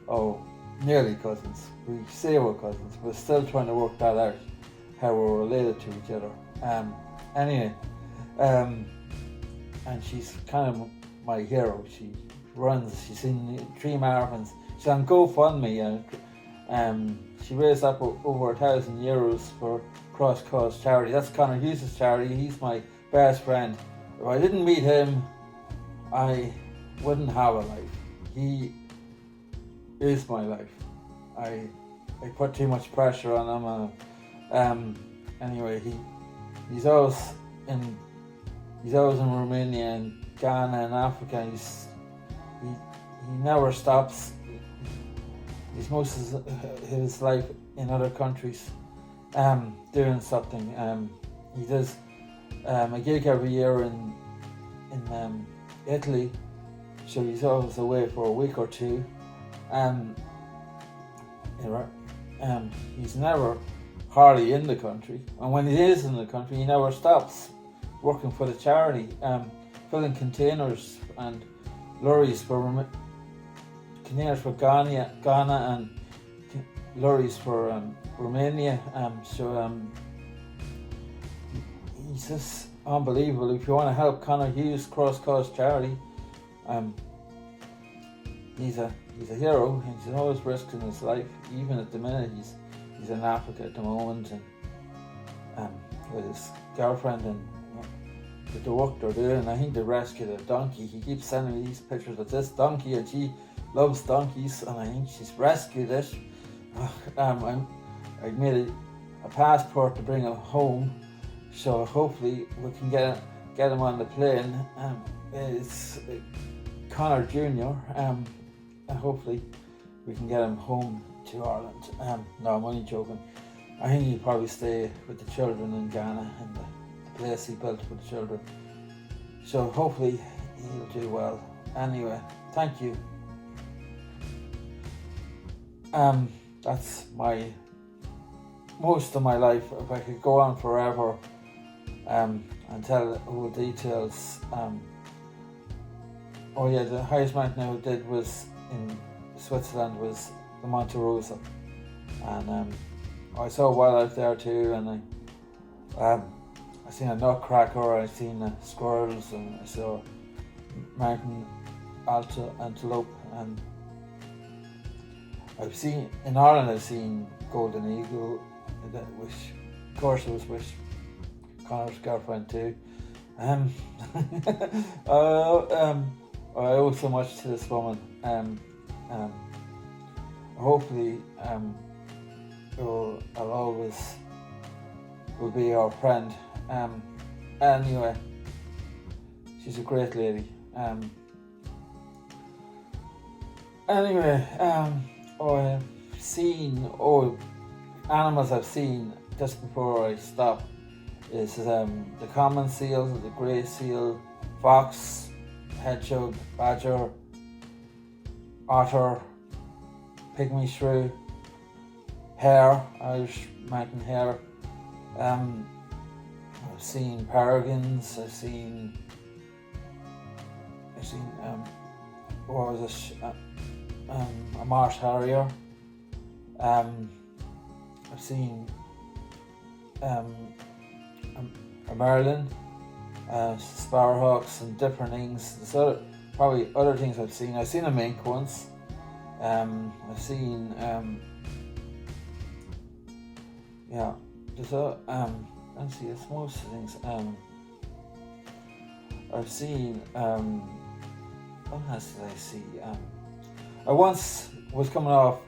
Oh, nearly cousins. We say we're cousins. We're still trying to work that out, how we're related to each other. Anyway, and she's kind of my hero. She runs. She's in 3 marathons. She's on GoFundMe, and she raised up over €1,000 for Cross Cause charity. That's Connor Hughes' charity. He's my best friend. If I didn't meet him, I wouldn't have a life. He is my life. I put too much pressure on him. Anyway, he's always in Romania and Ghana and Africa. He never stops. He's most of his life in other countries, doing something. He does a gig every year in Italy, so he's always away for a week or two. he's never hardly in the country, and when he is in the country, he never stops working for the charity, filling containers and lorries for Ghana and lorries for Romania. He's just unbelievable. If you want to help Connor Hughes Cross Cause Charity, he's a hero. He's always risking his life. Even at the minute, he's in Africa at the moment, and with his girlfriend, and with the work they're doing. I think they rescued a donkey. He keeps sending me these pictures of this donkey, and she loves donkeys, and I think she's rescued it. I made a passport to bring him home, so hopefully we can get him on the plane. It's Connor Jr. And hopefully we can get him home to Ireland. No, I'm only joking. I think he'll probably stay with the children in Ghana, in the place he built for the children. So hopefully he'll do well. Anyway, thank you. That's most of my life. If I could go on forever and tell all details. The highest mountain I did was in Switzerland, was the Monte Rosa, and I saw wildlife there too, and I seen a nutcracker, I seen squirrels, and I saw mountain antelope, and in Ireland I've seen golden eagle, which of course I was with Connor's girlfriend too. I owe so much to this woman. Hopefully I'll always will be our friend. Anyway, she's a great lady. I've seen animals I've seen just before I stop is the common seal, the grey seal, fox, hedgehog, badger, otter, pygmy shrew, hare, Irish mountain hare. I've seen peregrines. I've seen a marsh harrier. I've seen a merlin, sparrowhawks, and different things. There's probably other things I've seen. I've seen a mink once. I've seen let's see, it's most things. I've seen what else did I see? I once was coming off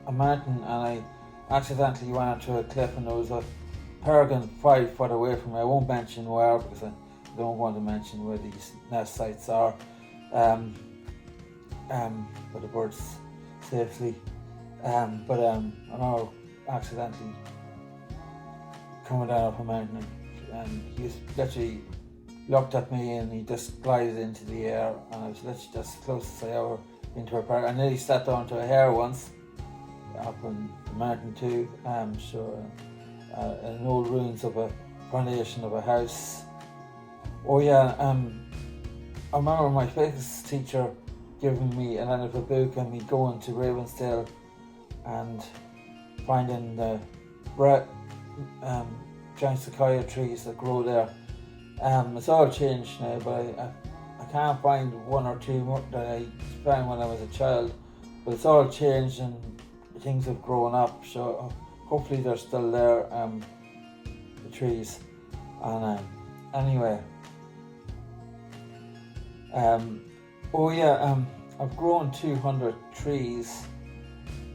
a mountain and I accidentally went onto a cliff, and there was a peregrine 5 foot away from me. I won't mention where because I don't want to mention where these nest sites are. For the birds safely. I know accidentally coming down off a mountain, and he literally looked at me and he just glided into the air, and I was literally just as close as I ever been to a park. I nearly stepped onto a hare once up on the mountain too. In old ruins of a foundation of a house. I remember my physics teacher giving me an end of a book and me going to Ravensdale and finding the giant sequoia trees that grow there. It's all changed now, but I can't find one or two more that I found when I was a child. But it's all changed and things have grown up, so hopefully they're still there, the trees. And I've grown 200 trees.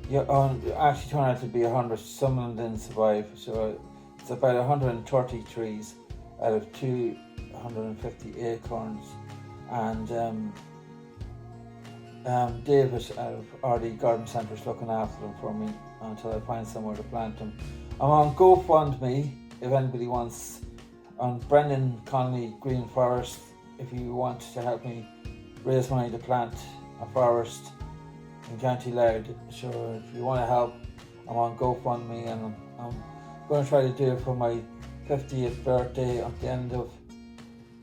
Actually turned out to be 100. Some of them didn't survive, so it's about 130 trees out of 250 acorns. And David out of RD Garden Centre is looking after them for me until I find somewhere to plant them. I'm on GoFundMe if anybody wants, on Brendan Connolly Green Forest, if you want to help me raise money to plant a forest in County Louth. So if you want to help, I'm on GoFundMe, and I'm going to try to do it for my 50th birthday at the end of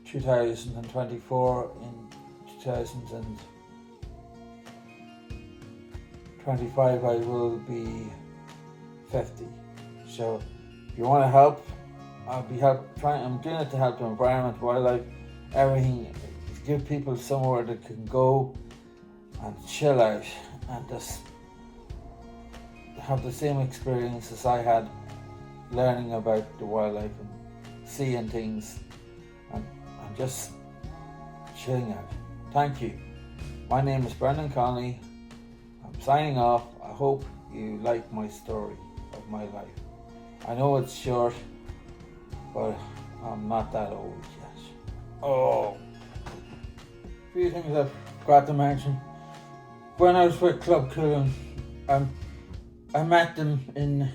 2024. In 2025 I will be 50. So if you want to help, I'm doing it to help the environment, wildlife, everything, to give people somewhere that can go and chill out and just have the same experience as I had learning about the wildlife and seeing things and just chilling out. Thank you. My name is Brendan Connolly. I'm signing off. I hope you like my story of my life. I know it's short, but I'm not that old yet. Oh, a few things I forgot to mention. When I was with Club Coolin, I met them in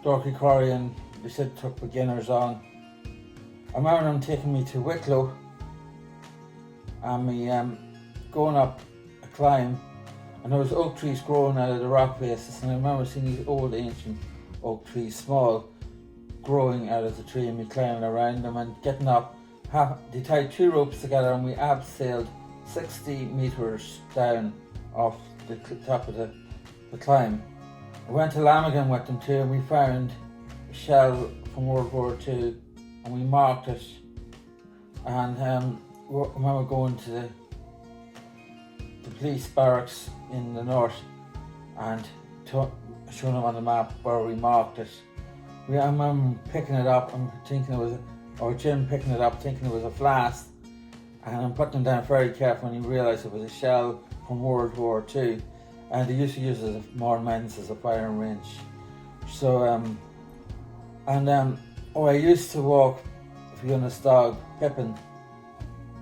Dorky Quarry, and they said took beginners on. I remember them taking me to Wicklow and me going up a climb, and there was oak trees growing out of the rock faces, and I remember seeing these old ancient oak trees, small, growing out of the tree, and me climbing around them and getting up. They tied 2 ropes together and we abseiled 60 metres down off the top of the climb. I went to Lamigan with them too, and we found a shell from World War II and we marked it, and I remember going to the police barracks in the north and showing them on the map where we marked it. I remember picking it up and thinking it was, or Jim picking it up thinking it was a flask, and I'm putting it down very carefully when he realised it was a shell from World War II, and they used to use it as Mormons as a firing range. So I used to walk Fiona's dog, Pippin.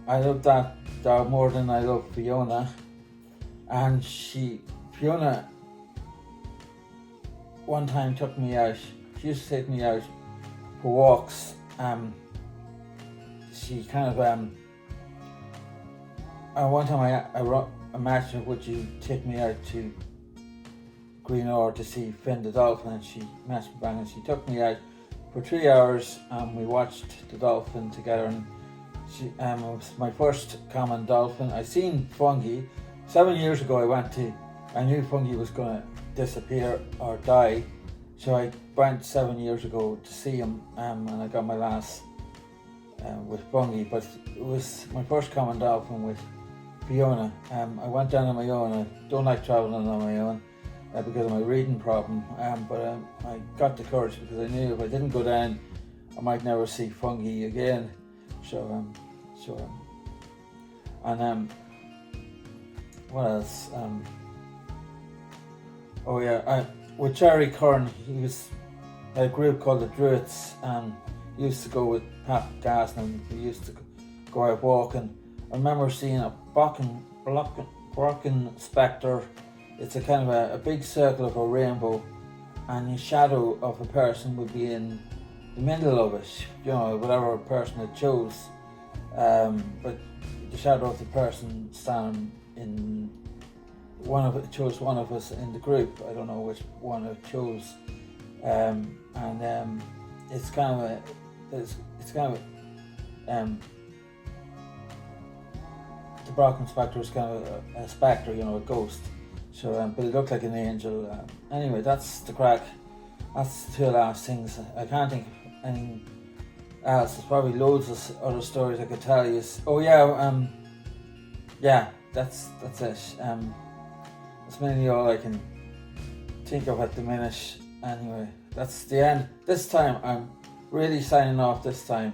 I love that dog more than I love Fiona, and Fiona one time took me out. She used to take me out for walks. She kind of one time I matched her, would you take me out to Green Ore to see Finn the dolphin, and she matched me bang, and she took me out for 3 hours and we watched the dolphin together, and it was my first common dolphin. I seen fungi 7 years ago. I knew fungi was going to disappear or die, so I went 7 years ago to see him, and I got my last with fungi, but it was my first common dolphin with Fiona. I went down on my own. I don't like travelling on my own because of my reading problem, but I got the courage because I knew if I didn't go down I might never see fungi again. What else? With Jerry Kern, he was a group called the Druids, and he used to go with Pat Gaston, and we used to go out walking. I remember seeing a Brocken spectre. It's a kind of a big circle of a rainbow, and the shadow of a person would be in the middle of it, whatever person it chose. But the shadow of the person standing in chose one of us in the group. I don't know which one it chose, it's kind of the Brocken spectre is kind of a spectre, a ghost. So, but it looked like an angel. Anyway, that's the crack. That's the 2 last things. I can't think of anything else. There's probably loads of other stories I could tell you. That's it. That's mainly all I can think of at the minute. Anyway, that's the end. This time I'm really signing off this time.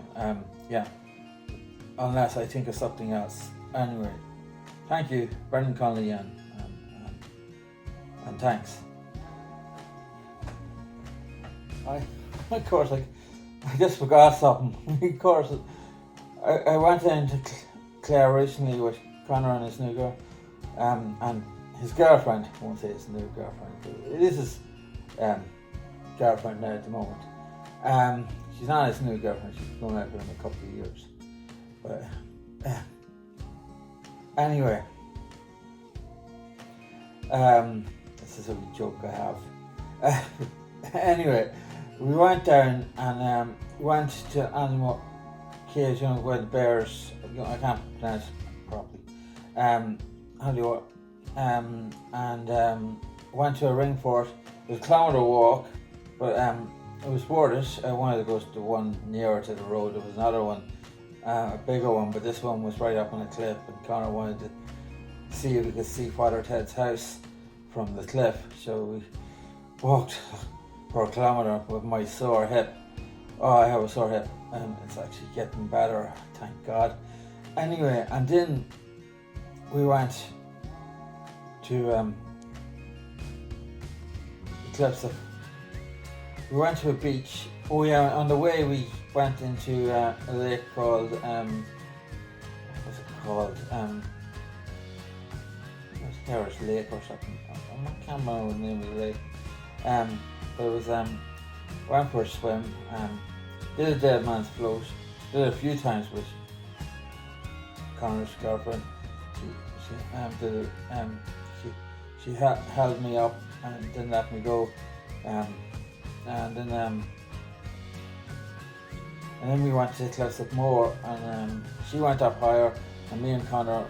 Unless I think of something else. Anyway, thank you, Brendan Connolly, and thanks. I just forgot something. Of course, I went into Clare recently with Connor and his new girl, and his girlfriend. I won't say his new girlfriend, but it is his girlfriend now at the moment. She's not his new girlfriend. She's going out with him a couple of years. But anyway, This is a wee joke I have. Anyway, we went down and went to animal cage, where the bears, I can't pronounce it properly, and went to a ring for it. It was a kilometre walk, but it was worth it. I wanted to go to the one nearer to the road. There was another one, a bigger one, but this one was right up on a cliff, and Connor wanted to see if we could see Father Ted's house from the cliff. So we walked for a kilometre with my sore hip. Oh, I have a sore hip, and it's actually getting better, thank God. Anyway, and then we went to the cliffs of. We went to a beach. Oh yeah, on the way we went into a lake called what's it called? Harris Lake or something. I can't remember the name of the lake. But it was went for a swim. Did a dead man's float. Did it a few times with Connor's girlfriend. She held me up and didn't let me go. And then we went to the cliffs of Moor, and she went up higher, and me and Connor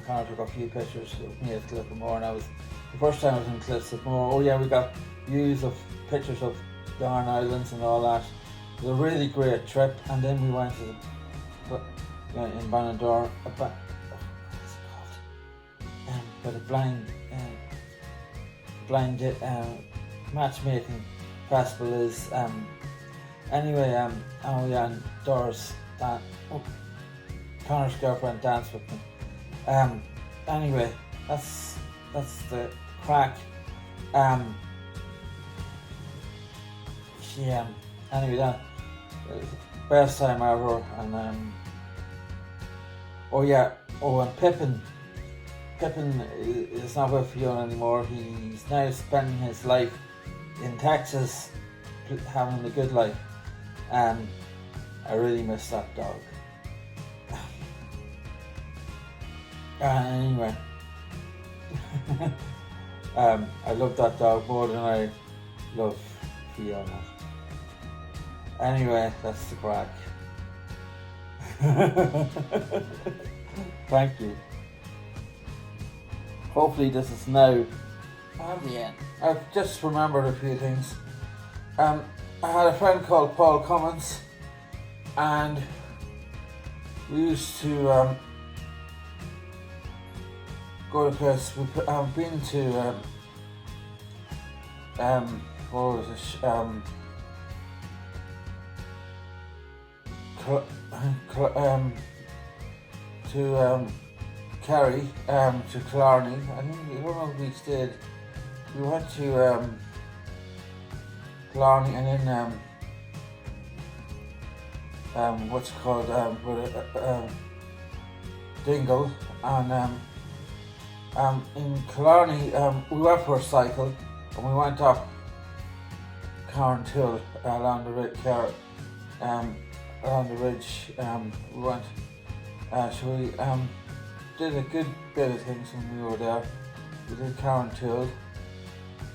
took a few pictures of me at the Cliff of Moor, and that was the first time I was in Cliffs of Moor. Oh yeah, we got views of pictures of the Iron Islands and all that. It was a really great trip, and then we went to in Banador, what's it called? But a blind matchmaking festival is anyway. Oh yeah, and Doris, Connor's girlfriend, danced with me. Anyway, that's the crack. Anyway, that was the best time ever. And and Pippin is not with Fiona anymore. He's now spending his life in Texas, having a good life. I really miss that dog. Anyway, I love that dog more than I love Fiona. Anyway, that's the crack. Thank you. Hopefully this is now at the end. I've just remembered a few things. I had a friend called Paul Cummins, and we used to go to place. I've been to what was it? To Kerry, to Killarney. I think I don't know if we stayed. We went to Killarney and then what's it called Dingle, and in Killarney we went for a cycle, and we went up Carrant Hill along the ridge. We went. So we did a good bit of things when we were there. We did Carrant Hill.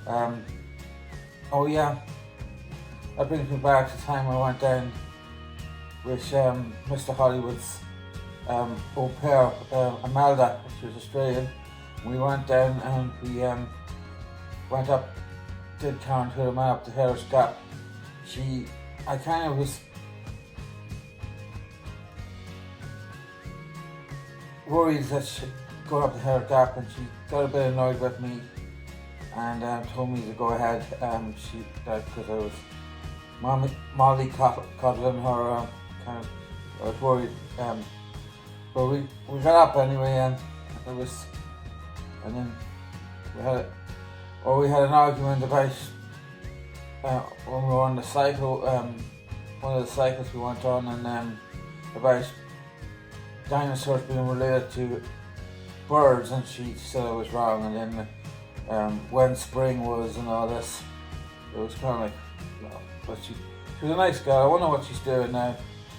Oh yeah, that brings me back to the time I went down with Mr. Hollywood's au pair, Amalda. She was Australian. We went down and we went up, did Carrant Hill, and went up to Harris Gap. I kind of was worried that she'd go up the Harris Gap, and she got a bit annoyed with me and told me to go ahead. Because I was Molly cuddling her, kind of. I was worried, but we got up anyway, and it was, and then we had an argument about when we were on the cycle, one of the cycles we went on, and about dinosaurs being related to birds, and she said I was wrong, and then when spring was and all this. It was kind of like, no, but she was a nice girl. I wonder what she's doing now.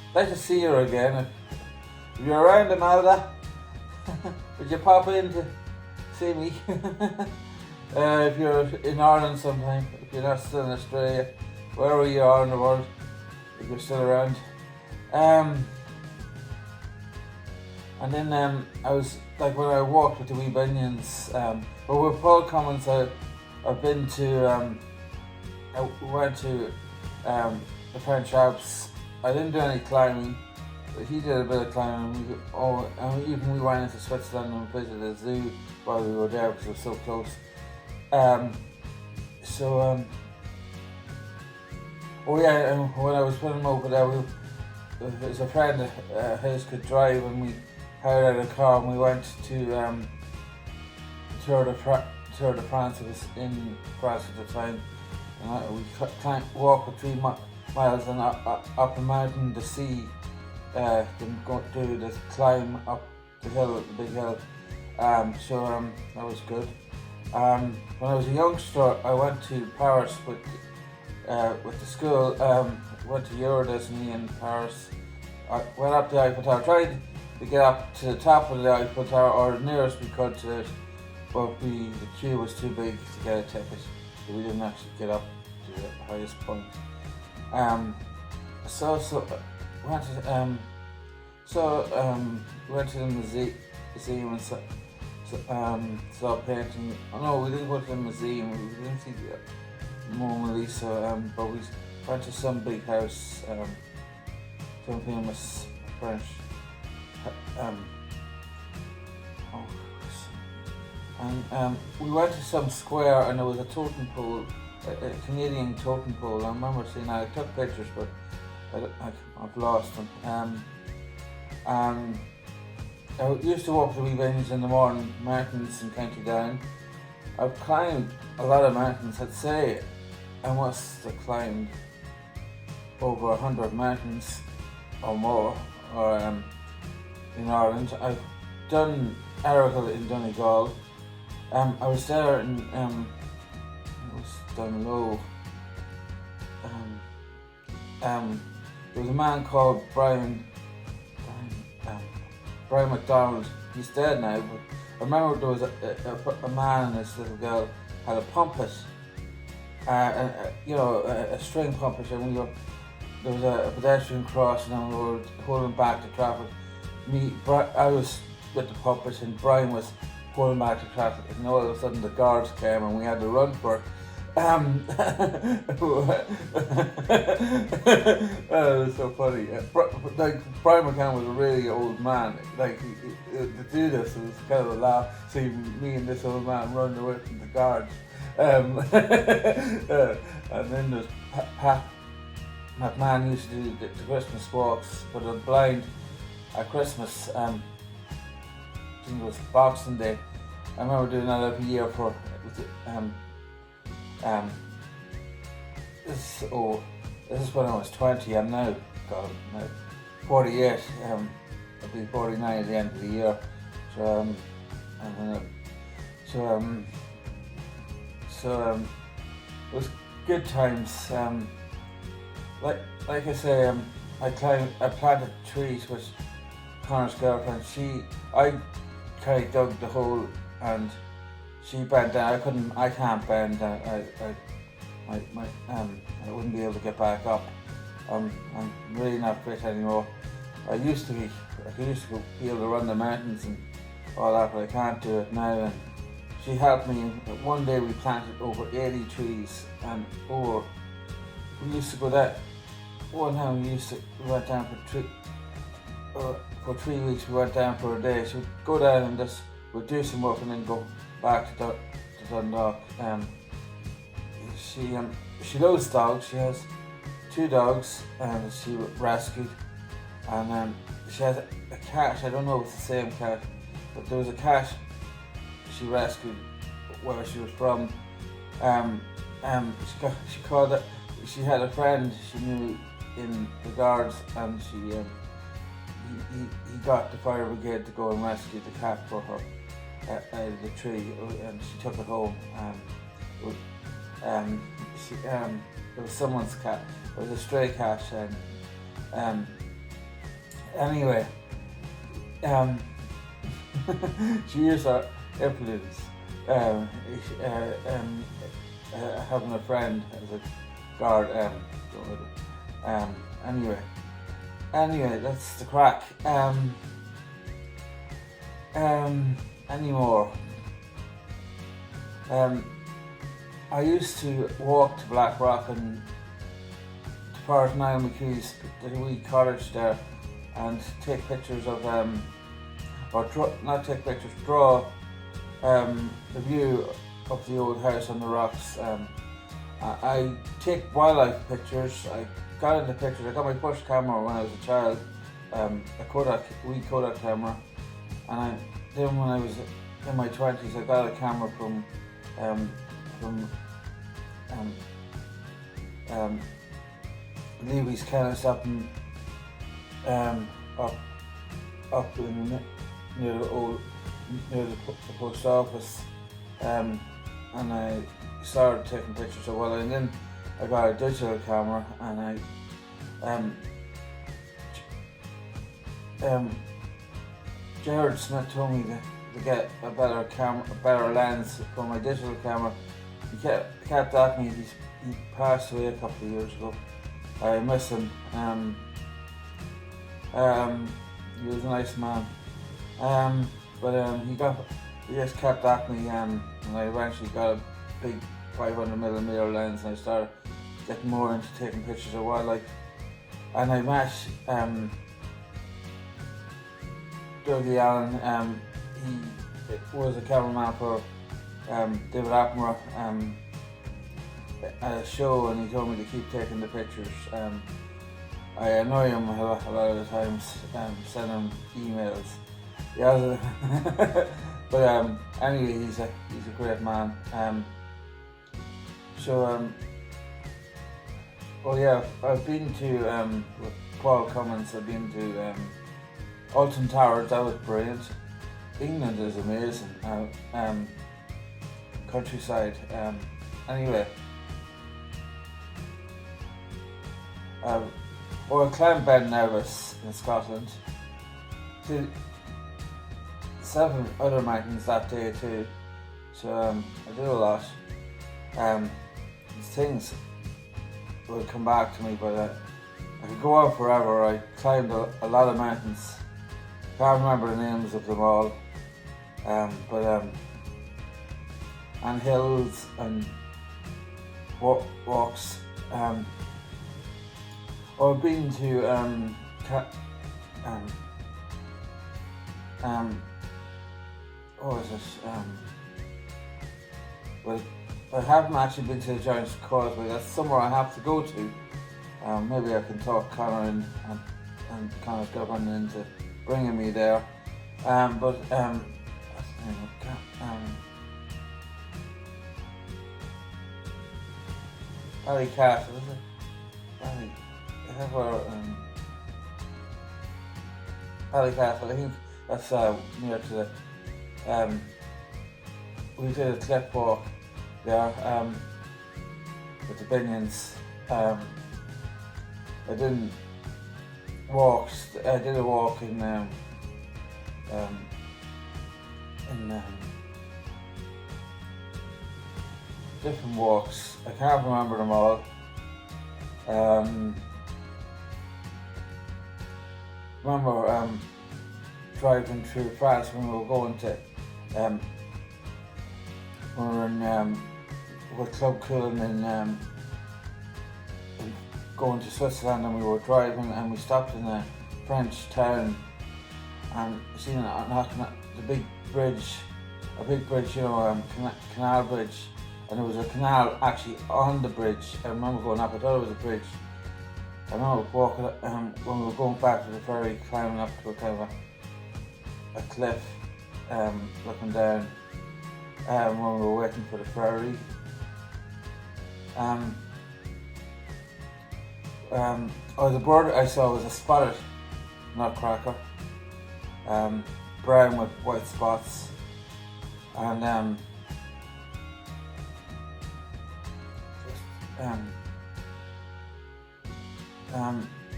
I'd like to see her again. If you're around, Amalda, would you pop in to see me? If you're in Ireland sometime, if you're not still in Australia, wherever you are in the world, if you're still around. And then I was like when I walked with the wee bunions, but with Paul Cummins I've been to I went to the French Alps. I didn't do any climbing, but he did a bit of climbing. And even we went into Switzerland and visited a zoo while we were there because it was so close. When I was putting him over there, there was a friend of his could drive, and we hired out a car and we went to Tour de France. It was in France at the time, and we walked for 3 miles and up a mountain to see them go do this climb up the hill, the big hill. That was good. When I was a youngster, I went to Paris with the school. Went to Euro Disney in Paris. I went up the Eiffel Tower, tried to get up to the top of the Eiffel Tower, or nearest we could to it, but the queue was too big to get a ticket, so we didn't actually get up to the highest point. Went to the museum and saw painting. Oh no, we didn't go to the museum. We didn't see the Mona Lisa, but we went to some big house, some famous French. We went to some square and there was a totem pole, a Canadian totem pole. I remember seeing that. I took pictures, but I've lost them. I used to walk the wee venues in the morning, mountains in County Down. I've climbed a lot of mountains. I'd say I must have climbed over 100 mountains or more, in Ireland. I've done Arrow in Donegal. I was there in it was down low. There was a man called Brian McDonald. He's dead now, but I remember there was a man and his little girl had a pumpet, a string pumpet, and there was a pedestrian crossing and we were holding back the traffic. I was with the puppet and Brian was holding back the traffic, and all of a sudden the guards came and we had to run for it. It was so funny. Brian McCann was a really old man. To do this, it was kind of a laugh. See me and this old man running away from the guards. And then there's Pat McMahon used to do the Christmas walks, but I'm blind at Christmas. I think it was Boxing Day. I remember doing that every year this is when I was 20. I'm now 48. I'll be 49 at the end of the year. It was good times. Like I say, I planted trees with Connor's girlfriend. I kind of dug the hole and she bent down. I can't bend. I wouldn't be able to get back up. I'm really not fit anymore. I used to be able to run the mountains and all that, but I can't do it now. And she helped me. One day we planted over 80 trees, and we used to go that. One time we went down for 3 weeks. We went down for a day. So we'd go down and just we'd do some work and then go back to Dundalk. She loves dogs. She has 2 dogs and she rescued, and she has a cat. I don't know if it's the same cat, but there was a cat she rescued where she was from. She called it. She had a friend she knew in the guards, and he got the fire brigade to go and rescue the cat for her out of the tree, and she took it home. It was someone's cat. It was a stray cat, and anyway, she used her influence having a friend as a guard. Anyway, that's the crack. Anymore. I used to walk to Blackrock and to part of Niall McHugh's, the wee cottage there, and take pictures of draw the view of the old house on the rocks. I take wildlife pictures. I got into pictures. I got my first camera when I was a child, a wee Kodak camera, and then when I was in my 20s, I got a camera from Levy's Kenneth up in near the post office, and I started taking pictures of wildlife, and then I got a digital camera, and Jared Smith told me to get a better lens for my digital camera. He kept at me. He passed away a couple of years ago. I miss him. He was a nice man. He just kept at me, and I eventually got a big 500mm lens, and I started getting more into taking pictures of wildlife. And I met Dougie Allen. He was a cameraman for David Attenborough at a show, and he told me to keep taking the pictures. I annoy him a lot of the times, send him emails. Yeah, but anyway, he's a great man. I've been to with Paul Cummins. I've been to Alton Towers. That was brilliant. England is amazing. Countryside. Anyway, I climbed Ben Nevis in Scotland. Did 7 other mountains that day too. So I did a lot. These things will come back to me, but I could go on forever. I climbed a lot of mountains. Can't remember the names of them all. And hills and walks. I've been to what was it? Well, I haven't actually been to the Giant's Causeway. That's somewhere I have to go to. Maybe I can talk Connor and kind of govern into bringing me there. Ballycastle, is it? Ballycastle, I think that's near to the. We did a cliff walk there with the Binions. I didn't walk. I did a walk in different walks. I can't remember them all. Remember driving through France when we were going to we were in with Club Cullen and going to Switzerland, and we were driving and we stopped in a French town and seen the big bridge, canal bridge, and there was a canal actually on the bridge. I remember going up. I thought it was a bridge. I remember walking when we were going back to the ferry, climbing up to a kind of a cliff, looking down when we were waiting for the ferry. The bird I saw was a spotted nutcracker, brown with white spots, and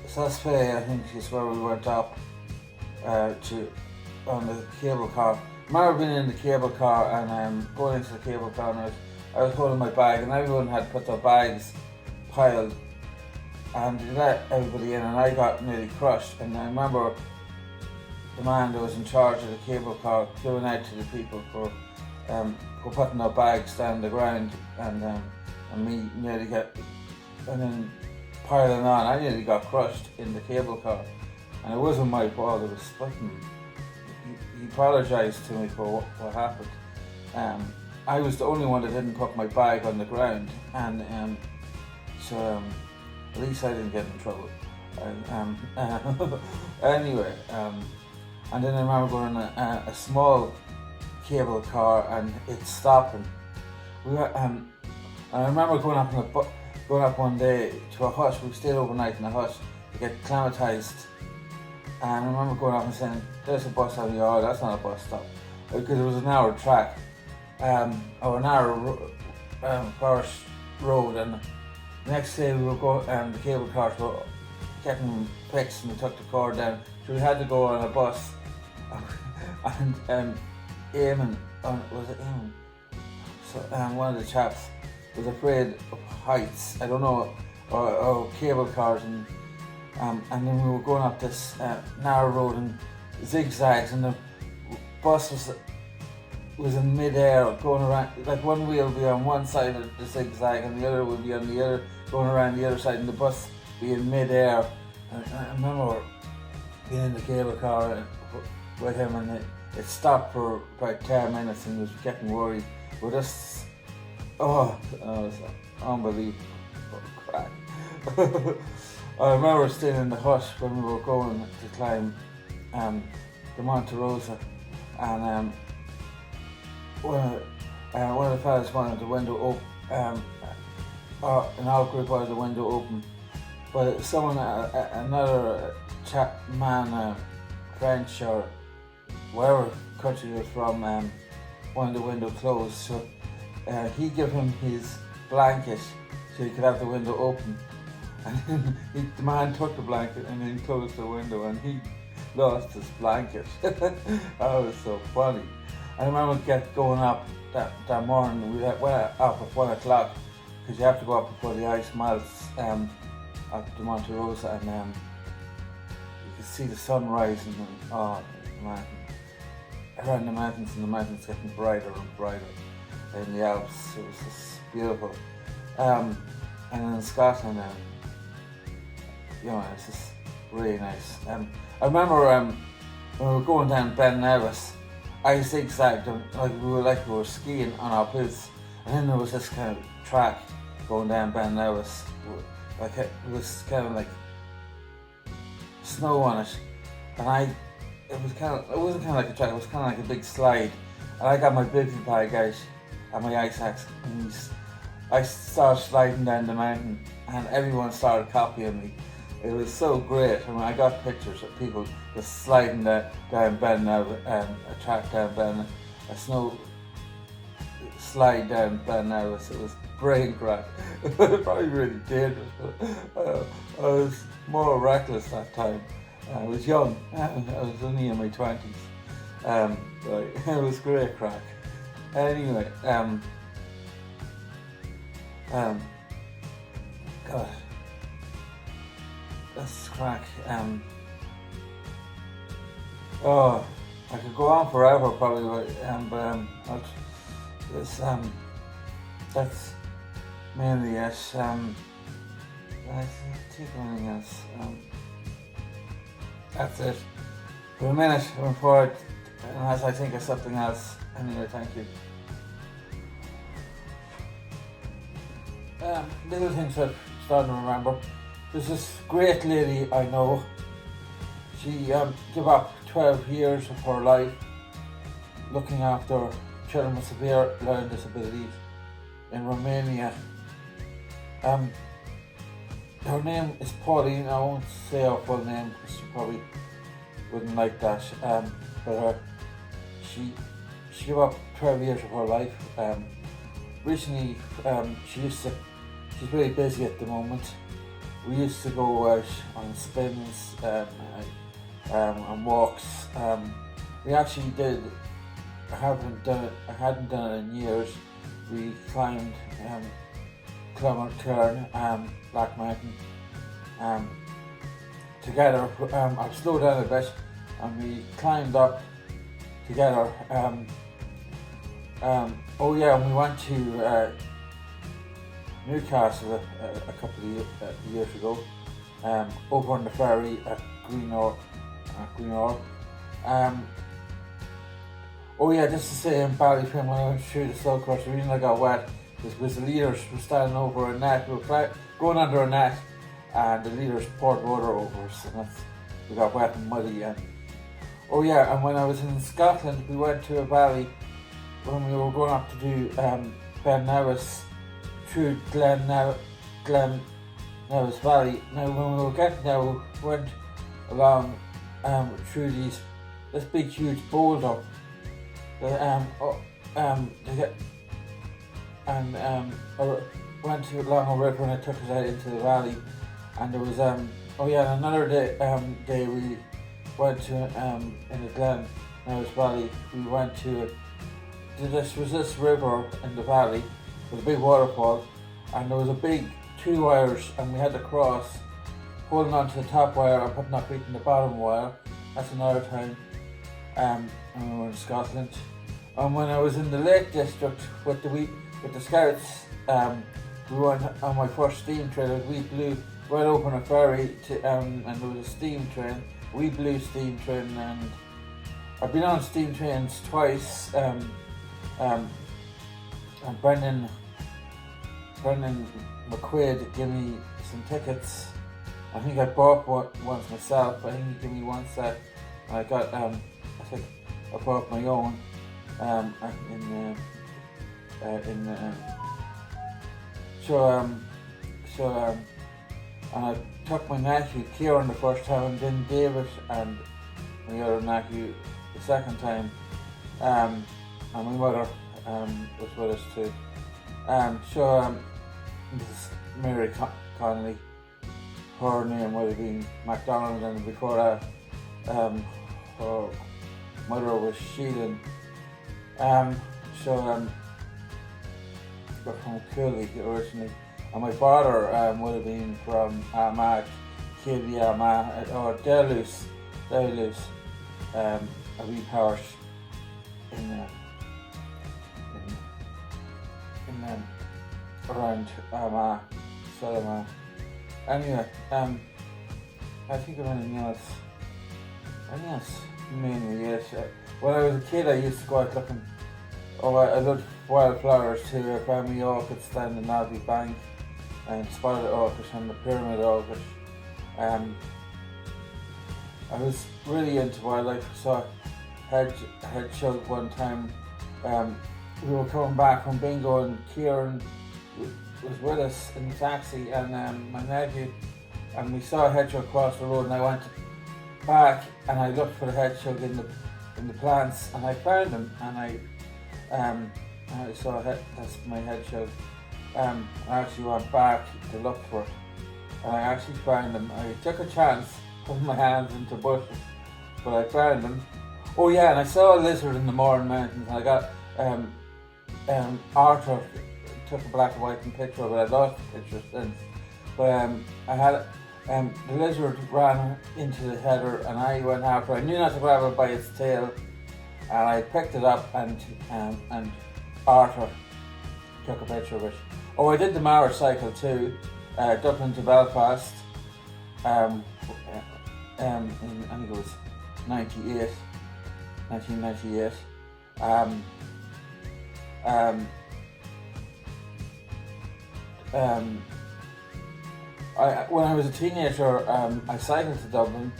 Saspay, I think, is where we went up on the cable car. remember being in the cable car and going into the cable car, and I was holding my bag, and everyone had put their bags piled, and they let everybody in, and I got nearly crushed. And I remember the man that was in charge of the cable car giving out to the people for putting their bags down the ground, and me nearly and then piling on. I nearly got crushed in the cable car, and it wasn't my fault. It was fucking. He apologised to me for what happened. I was the only one that didn't put my bag on the ground, and so at least I didn't get in trouble. Anyway, and then I remember going in a small cable car, and it's stopping. We were, and I remember going up one day to a hut. We stayed overnight in a hut to get acclimatised. And I remember going up and saying, "There's a bus on the yard." That's not a bus stop, because it was a narrow track, or a narrow forest road. And the next day we were going, the cable cars were getting fixed, and we took the car down. So we had to go on a bus, and Eamon, was it Eamon? So one of the chaps was afraid of heights. I don't know, or cable cars, and then we were going up this narrow road and zigzags, and the bus was in mid-air going around, like one wheel would be on one side of the zigzag and the other would be on the other, going around the other side, and the bus be in mid-air. And I remember being in the cable car with him, and it stopped for about 10 minutes, and he was getting worried. But this, it was unbelievable crack. I remember staying in the hut when we were going to climb the Monte Rosa, and one of the fellas wanted the window open, an out group wanted the window open, but someone, another man, French or wherever country he was from, wanted the window closed, so he gave him his blanket so he could have the window open. And then the man took the blanket and then closed the window, and he lost his blanket. That was so funny. I remember going up that morning. We went up at 1 o'clock because you have to go up before the ice melts at the Monte Rosa, and you could see the sun rising, and around the mountains, and the mountains getting brighter and brighter in the Alps. It was just beautiful. And in Scotland, it's just really nice. I remember when we were going down Ben Nevis, I zigzagged, like we were skiing on our boots, and then there was this kind of track going down Ben Nevis. Like it was kind of like snow on it, and it wasn't kind of like a track, it was kind of like a big slide, and I got my bivy bag out and my ice axe, and I started sliding down the mountain, and everyone started copying me. It was so great. I mean, I got pictures of people just sliding down Ben Nevis, a track down Ben, a snow slide down Ben Nevis. It was brain crack. Probably really dangerous, but I was more reckless that time. I was young. I was only in my 20s. It was great crack. Anyway, God, that's crack. I could go on forever probably, but that's mainly it. I think anything else. That's it. For a minute, going forward, unless I think of something else. Anyway, thank you. Little things I'm starting to remember. There's this great lady I know. She gave up 12 years of her life looking after children with severe learning disabilities in Romania. Her name is Pauline. I won't say her full name because she probably wouldn't like that. But she gave up 12 years of her life. Recently, she's really busy at the moment. We used to go out on spins and walks. We actually did I hadn't done it in years. We climbed Clonmacturn, Black Mountain, together. I've slowed down a bit, and we climbed up together. Oh yeah, and we went to Newcastle a couple of years ago, over on the ferry at Greenall. Oh yeah, just to say in Ballyfin, when I went through the slow course, the reason I got wet was because the leaders were standing over a net. We were going under a net, and the leaders poured water over us, and we got wet and muddy. And oh yeah, and when I was in Scotland, we went to a valley when we were going up to do Ben Nevis through Glen Nevis Valley. Now when we were getting there, we went along through this big huge boulder. Went to along a river, and it took us out into the valley. And there was another day we went to in the Glen Nevis Valley. We went to this river in the valley with a big waterfall, and there was a big 2 wires, and we had to cross holding on to the top wire and not beating the bottom wire. That's another time. And we were in Scotland. And when I was in the Lake District with the Scouts, we went on my first steam train. We blew right open a ferry and there was a steam train. We blew steam train, and I've been on steam trains twice. And Brendan McQuaid gave me some tickets. I think I bought one once myself. I think he gave me one set. I got I think I bought my own and I took my nephew Kieran the first time, and then David and my other nephew the second time, and my mother was with us too. This is Mary Connolly. Her name would have been MacDonald, and before that, her mother was Sheelan. We're from Connolly originally, and my father would have been from Armagh, KV Armagh, or Duluth, a wee parish in around Armagh, Armagh. Anyway, I think of anything else. Mainly yes. When I was a kid, I used to go out looking. I loved wildflowers too. I found me orchids down the Navy Bank, and spotted orchids and the pyramid orchid. I was really into wildlife. I saw a hedgehog one time. We were coming back from bingo, and Kieran was with us in the taxi, and my nephew, and we saw a hedgehog cross the road, and I went back and I looked for the hedgehog in the plants, and I found him, and I saw that's my hedgehog. I actually went back to look for it, and I actually found him. I took a chance, put my hands into bushes, but I found him. Oh yeah, and I saw a lizard in the Moran Mountains, and I got Arthur took a black and white picture of it. I lost the picture since, but I had the lizard ran into the header, and I went after. I knew not to grab it by its tail, and I picked it up, and Arthur took a picture of it. Oh, I did the Mara cycle too, Dublin to Belfast. I think it was 1998. When I was a teenager, I cycled to Dublin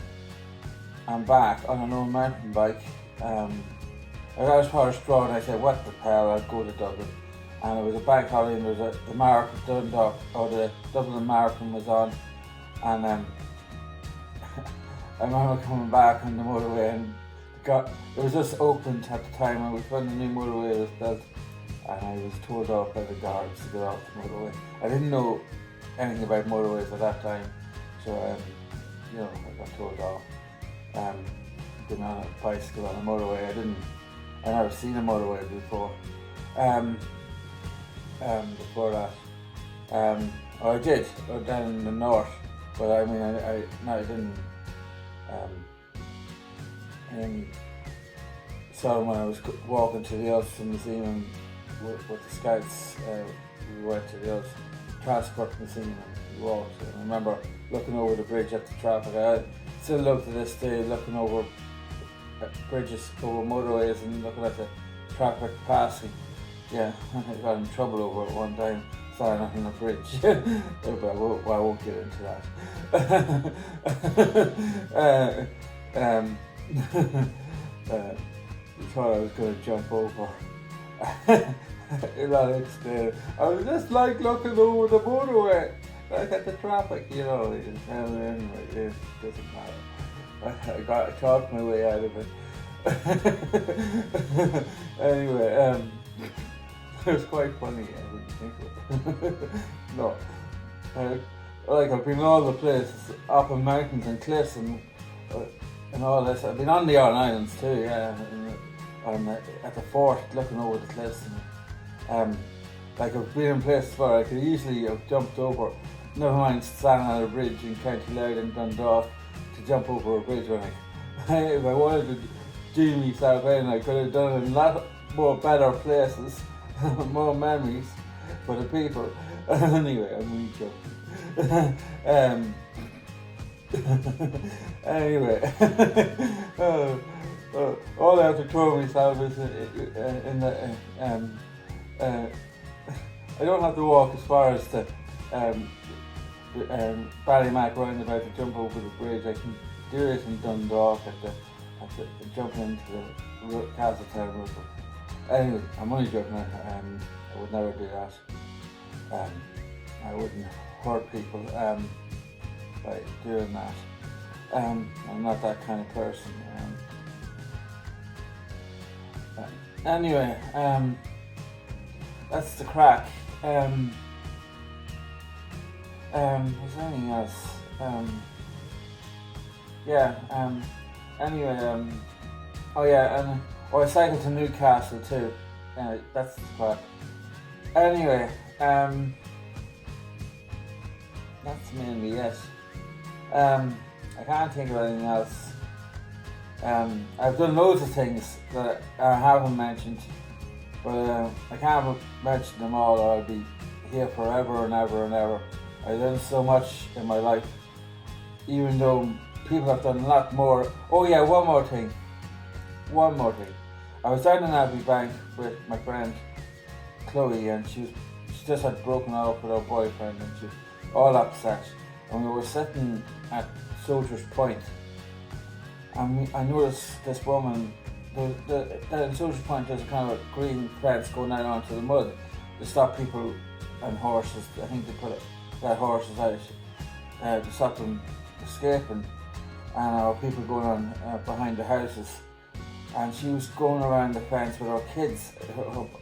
and back on an old mountain bike. I got as far as Straw, and I said, what the hell, I'll go to Dublin. And it was a bank holiday, and there was the marathon, Dundalk, or the Dublin Marathon was on. And I remember coming back on the motorway, and it was just opened at the time, and when the new motorway was built, and I was told off by the guards to get off the motorway. I didn't know anything about motorways at that time, so I got told off. Being on a bicycle on a motorway, I I never seen a motorway before. Before that, I did down in the north, but I mean, I didn't. Saw them when I was walking to the Ulster Museum with the Scouts. We went to the Ulster Transport Museum and we walked. And I remember looking over the bridge at the traffic. I still look to this day, looking over bridges, over motorways, and looking at the traffic passing. Yeah, I got in trouble over it one time, starting on a bridge. But I won't get into that. He thought I was going to jump over. Explain. I was just like looking over the motorway, like at the traffic, you know. Anyway, it doesn't matter. I talked my way out of it. Anyway, it was quite funny. I didn't think of it. No, like I've been all the places, up in mountains and cliffs and all this. I've been on the Iron Islands too, yeah. And at the fort, looking over the cliffs, and like I've been in places where I could easily have jumped over. Never mind standing on a bridge in County Louth and Dundalk to jump over a bridge. When if I wanted to do myself in, I could have done it in a lot more better places, more memories for the people. Anyway, I'm really joking. Anyway, all I have to throw myself is in the. I don't have to walk as far as the Ballymac roundabout to jump over the bridge. I can do it in Dundalk at the jumping into the Castletown River. Anyway, I'm only joking. I would never do that. I wouldn't hurt people by doing that. I'm not that kind of person. Anyway, that's the crack. Was there anything else? Anyway, oh yeah, and I cycled to Newcastle too. That's the crack. Anyway, that's mainly it. I can't think of anything else. I've done loads of things that I haven't mentioned, but I can't mention them all or I'll be here forever and ever and ever. I've done so much in my life, even though people have done a lot more. Oh yeah, one more thing. I was down in Abbey Bank with my friend Chloe, and she just had broken up with her boyfriend and she was all upset. And we were sitting at Soldier's Point, and I noticed this woman. At Soldier's Point, there's a kind of green fence going out onto the mud to stop people and horses. I think they let horses out to stop them escaping, and people going on behind the houses. And she was going around the fence with her kids,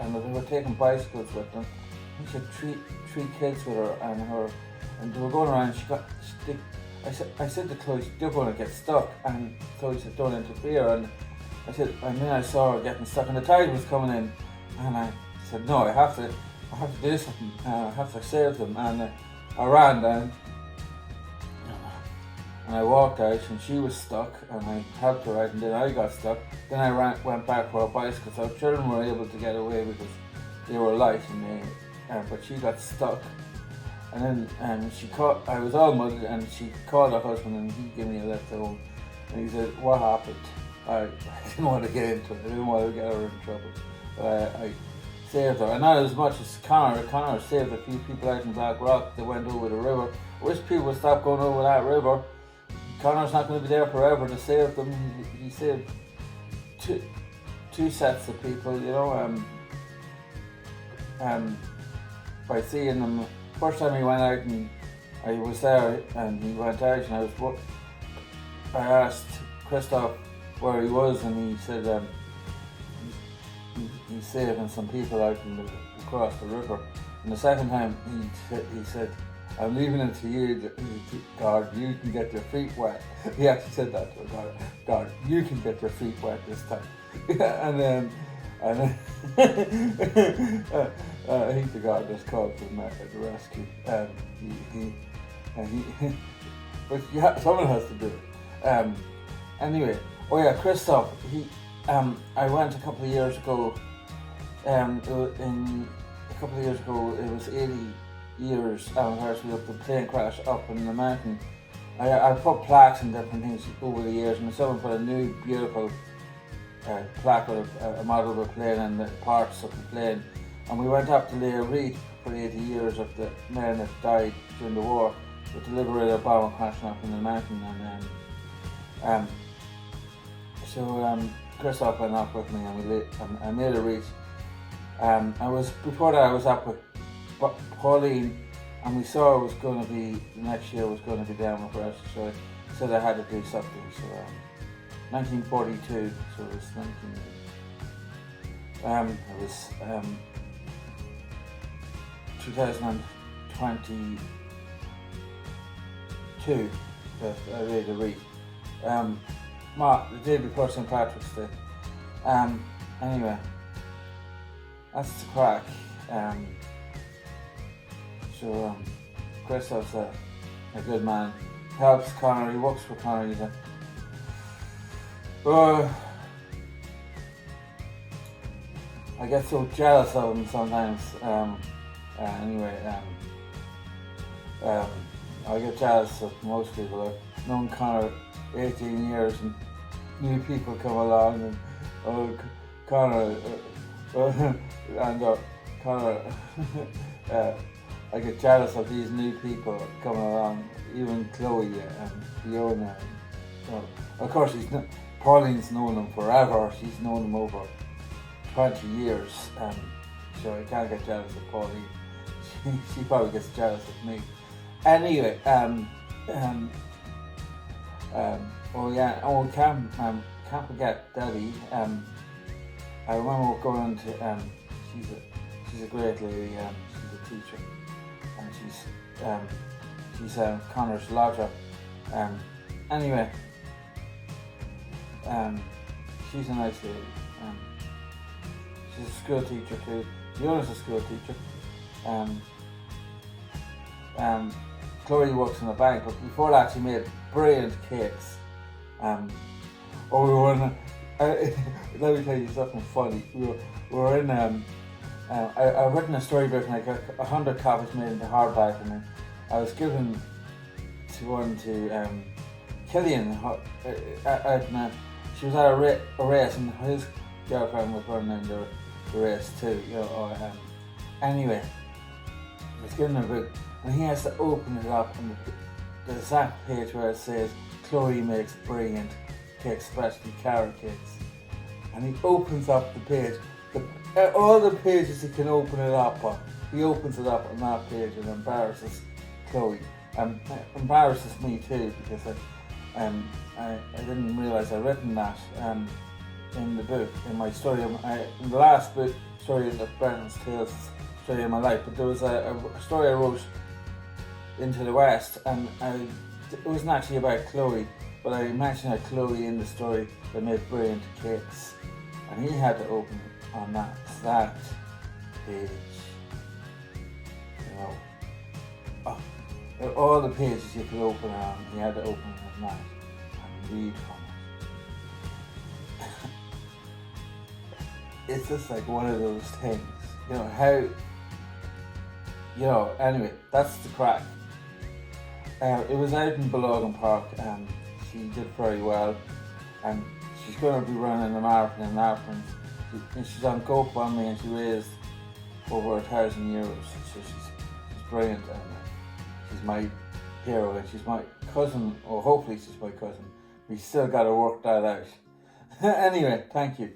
and they were taking bicycles with them. I think she had three kids with her, and they were going around. I said to Chloe, "You're going to get stuck," and Chloe said, "Don't interfere." And then I saw her getting stuck, and the tide was coming in, and I said, "No, I have to do something. I have to save them." And I ran down, and I walked out, and she was stuck, and I helped her out, and then I got stuck. Then I went back for a bicycle, so children were able to get away because they were light, but she got stuck. And then I was all muddy, and she called her husband, and he gave me a lift home. And he said, "What happened?" I didn't want to get into it. I didn't want to get her in trouble. But I saved her. And not as much as Connor. Connor saved a few people out in Blackrock that went over the river. I wish people would stop going over that river. Connor's not going to be there forever to save them. He saved two sets of people, you know, by seeing them. First time he went out, and I was there, and he went out, and I asked Christoph where he was, and he said he's saving some people out across the river. And the second time he said, "I'm leaving it to you, God, you can get your feet wet." He actually said that to her, God, you can get your feet wet this time. And And I think the guy just called for the rescue. But yeah, someone has to do it. Anyway, oh yeah, Christoph. I went a couple of years ago. It was 80 years anniversary of the plane crash up in the mountain. I put plaques and different things over the years, and someone put a new beautiful plaque with a model of a plane and the parts of the plane. And we went up to lay a wreath for 80 years of the men that died during the war with the Liberator bomber crashing up in the mountain. And Christoph went up with me, and I made a wreath. Before that I was up with Pauline, and we saw it was going to be next year was going to be down with us, so I said I had to do something. So 1942, so it was 2022 that I made a wreath. The day before St. Patrick's Day. Anyway, that's the crack. Christoph's a good man. Helps Connolly, works for Connolly. I get so jealous of him sometimes. I get jealous of most people. I've known Connor 18 years, and new people come along, and Connor, I get jealous of these new people coming along, even Chloe and Fiona. Of course, Pauline's known him forever. She's known him over 20 years, so I can't get jealous of Pauline. She probably gets jealous of me. Anyway, can't forget Debbie. I remember going to, she's a great lady, she's a teacher, and she's Connor's lodger. Anyway, she's a nice lady. She's a school teacher too. Fiona's a school teacher. Chloe works in a bank, but before that she made brilliant cakes. We were in let me tell you something funny. We were in I've written a storybook, like 100 copies made into hardback, and I was given one to Killian. She was at a race, and his girlfriend was running in the race too. Anyway, I was given a book, and he has to open it up, and the exact page where it says Chloe makes brilliant cakes, especially carrot cakes. And he opens up the page. All the pages he can open it up on, he opens it up on that page and embarrasses Chloe. Embarrasses me too, because I didn't realise I'd written that in the book, in my story. In the last book, story of Brennan's Tales, story of my life. But there was a story I wrote, Into the West, and it wasn't actually about Chloe, but I mentioned a Chloe in the story that made brilliant cakes, and he had to open it on that page. All the pages you could open on, he had to open it on that and read from it. It's just like one of those things, anyway, that's the crack. It was out in Balogan Park, and she did very well, and she's going to be running a marathon in Ireland. She's on GoFundMe, and she raised over €1,000, so she's brilliant, and she's my hero, and she's my cousin, or hopefully she's my cousin. We still got to work that out. Anyway, thank you.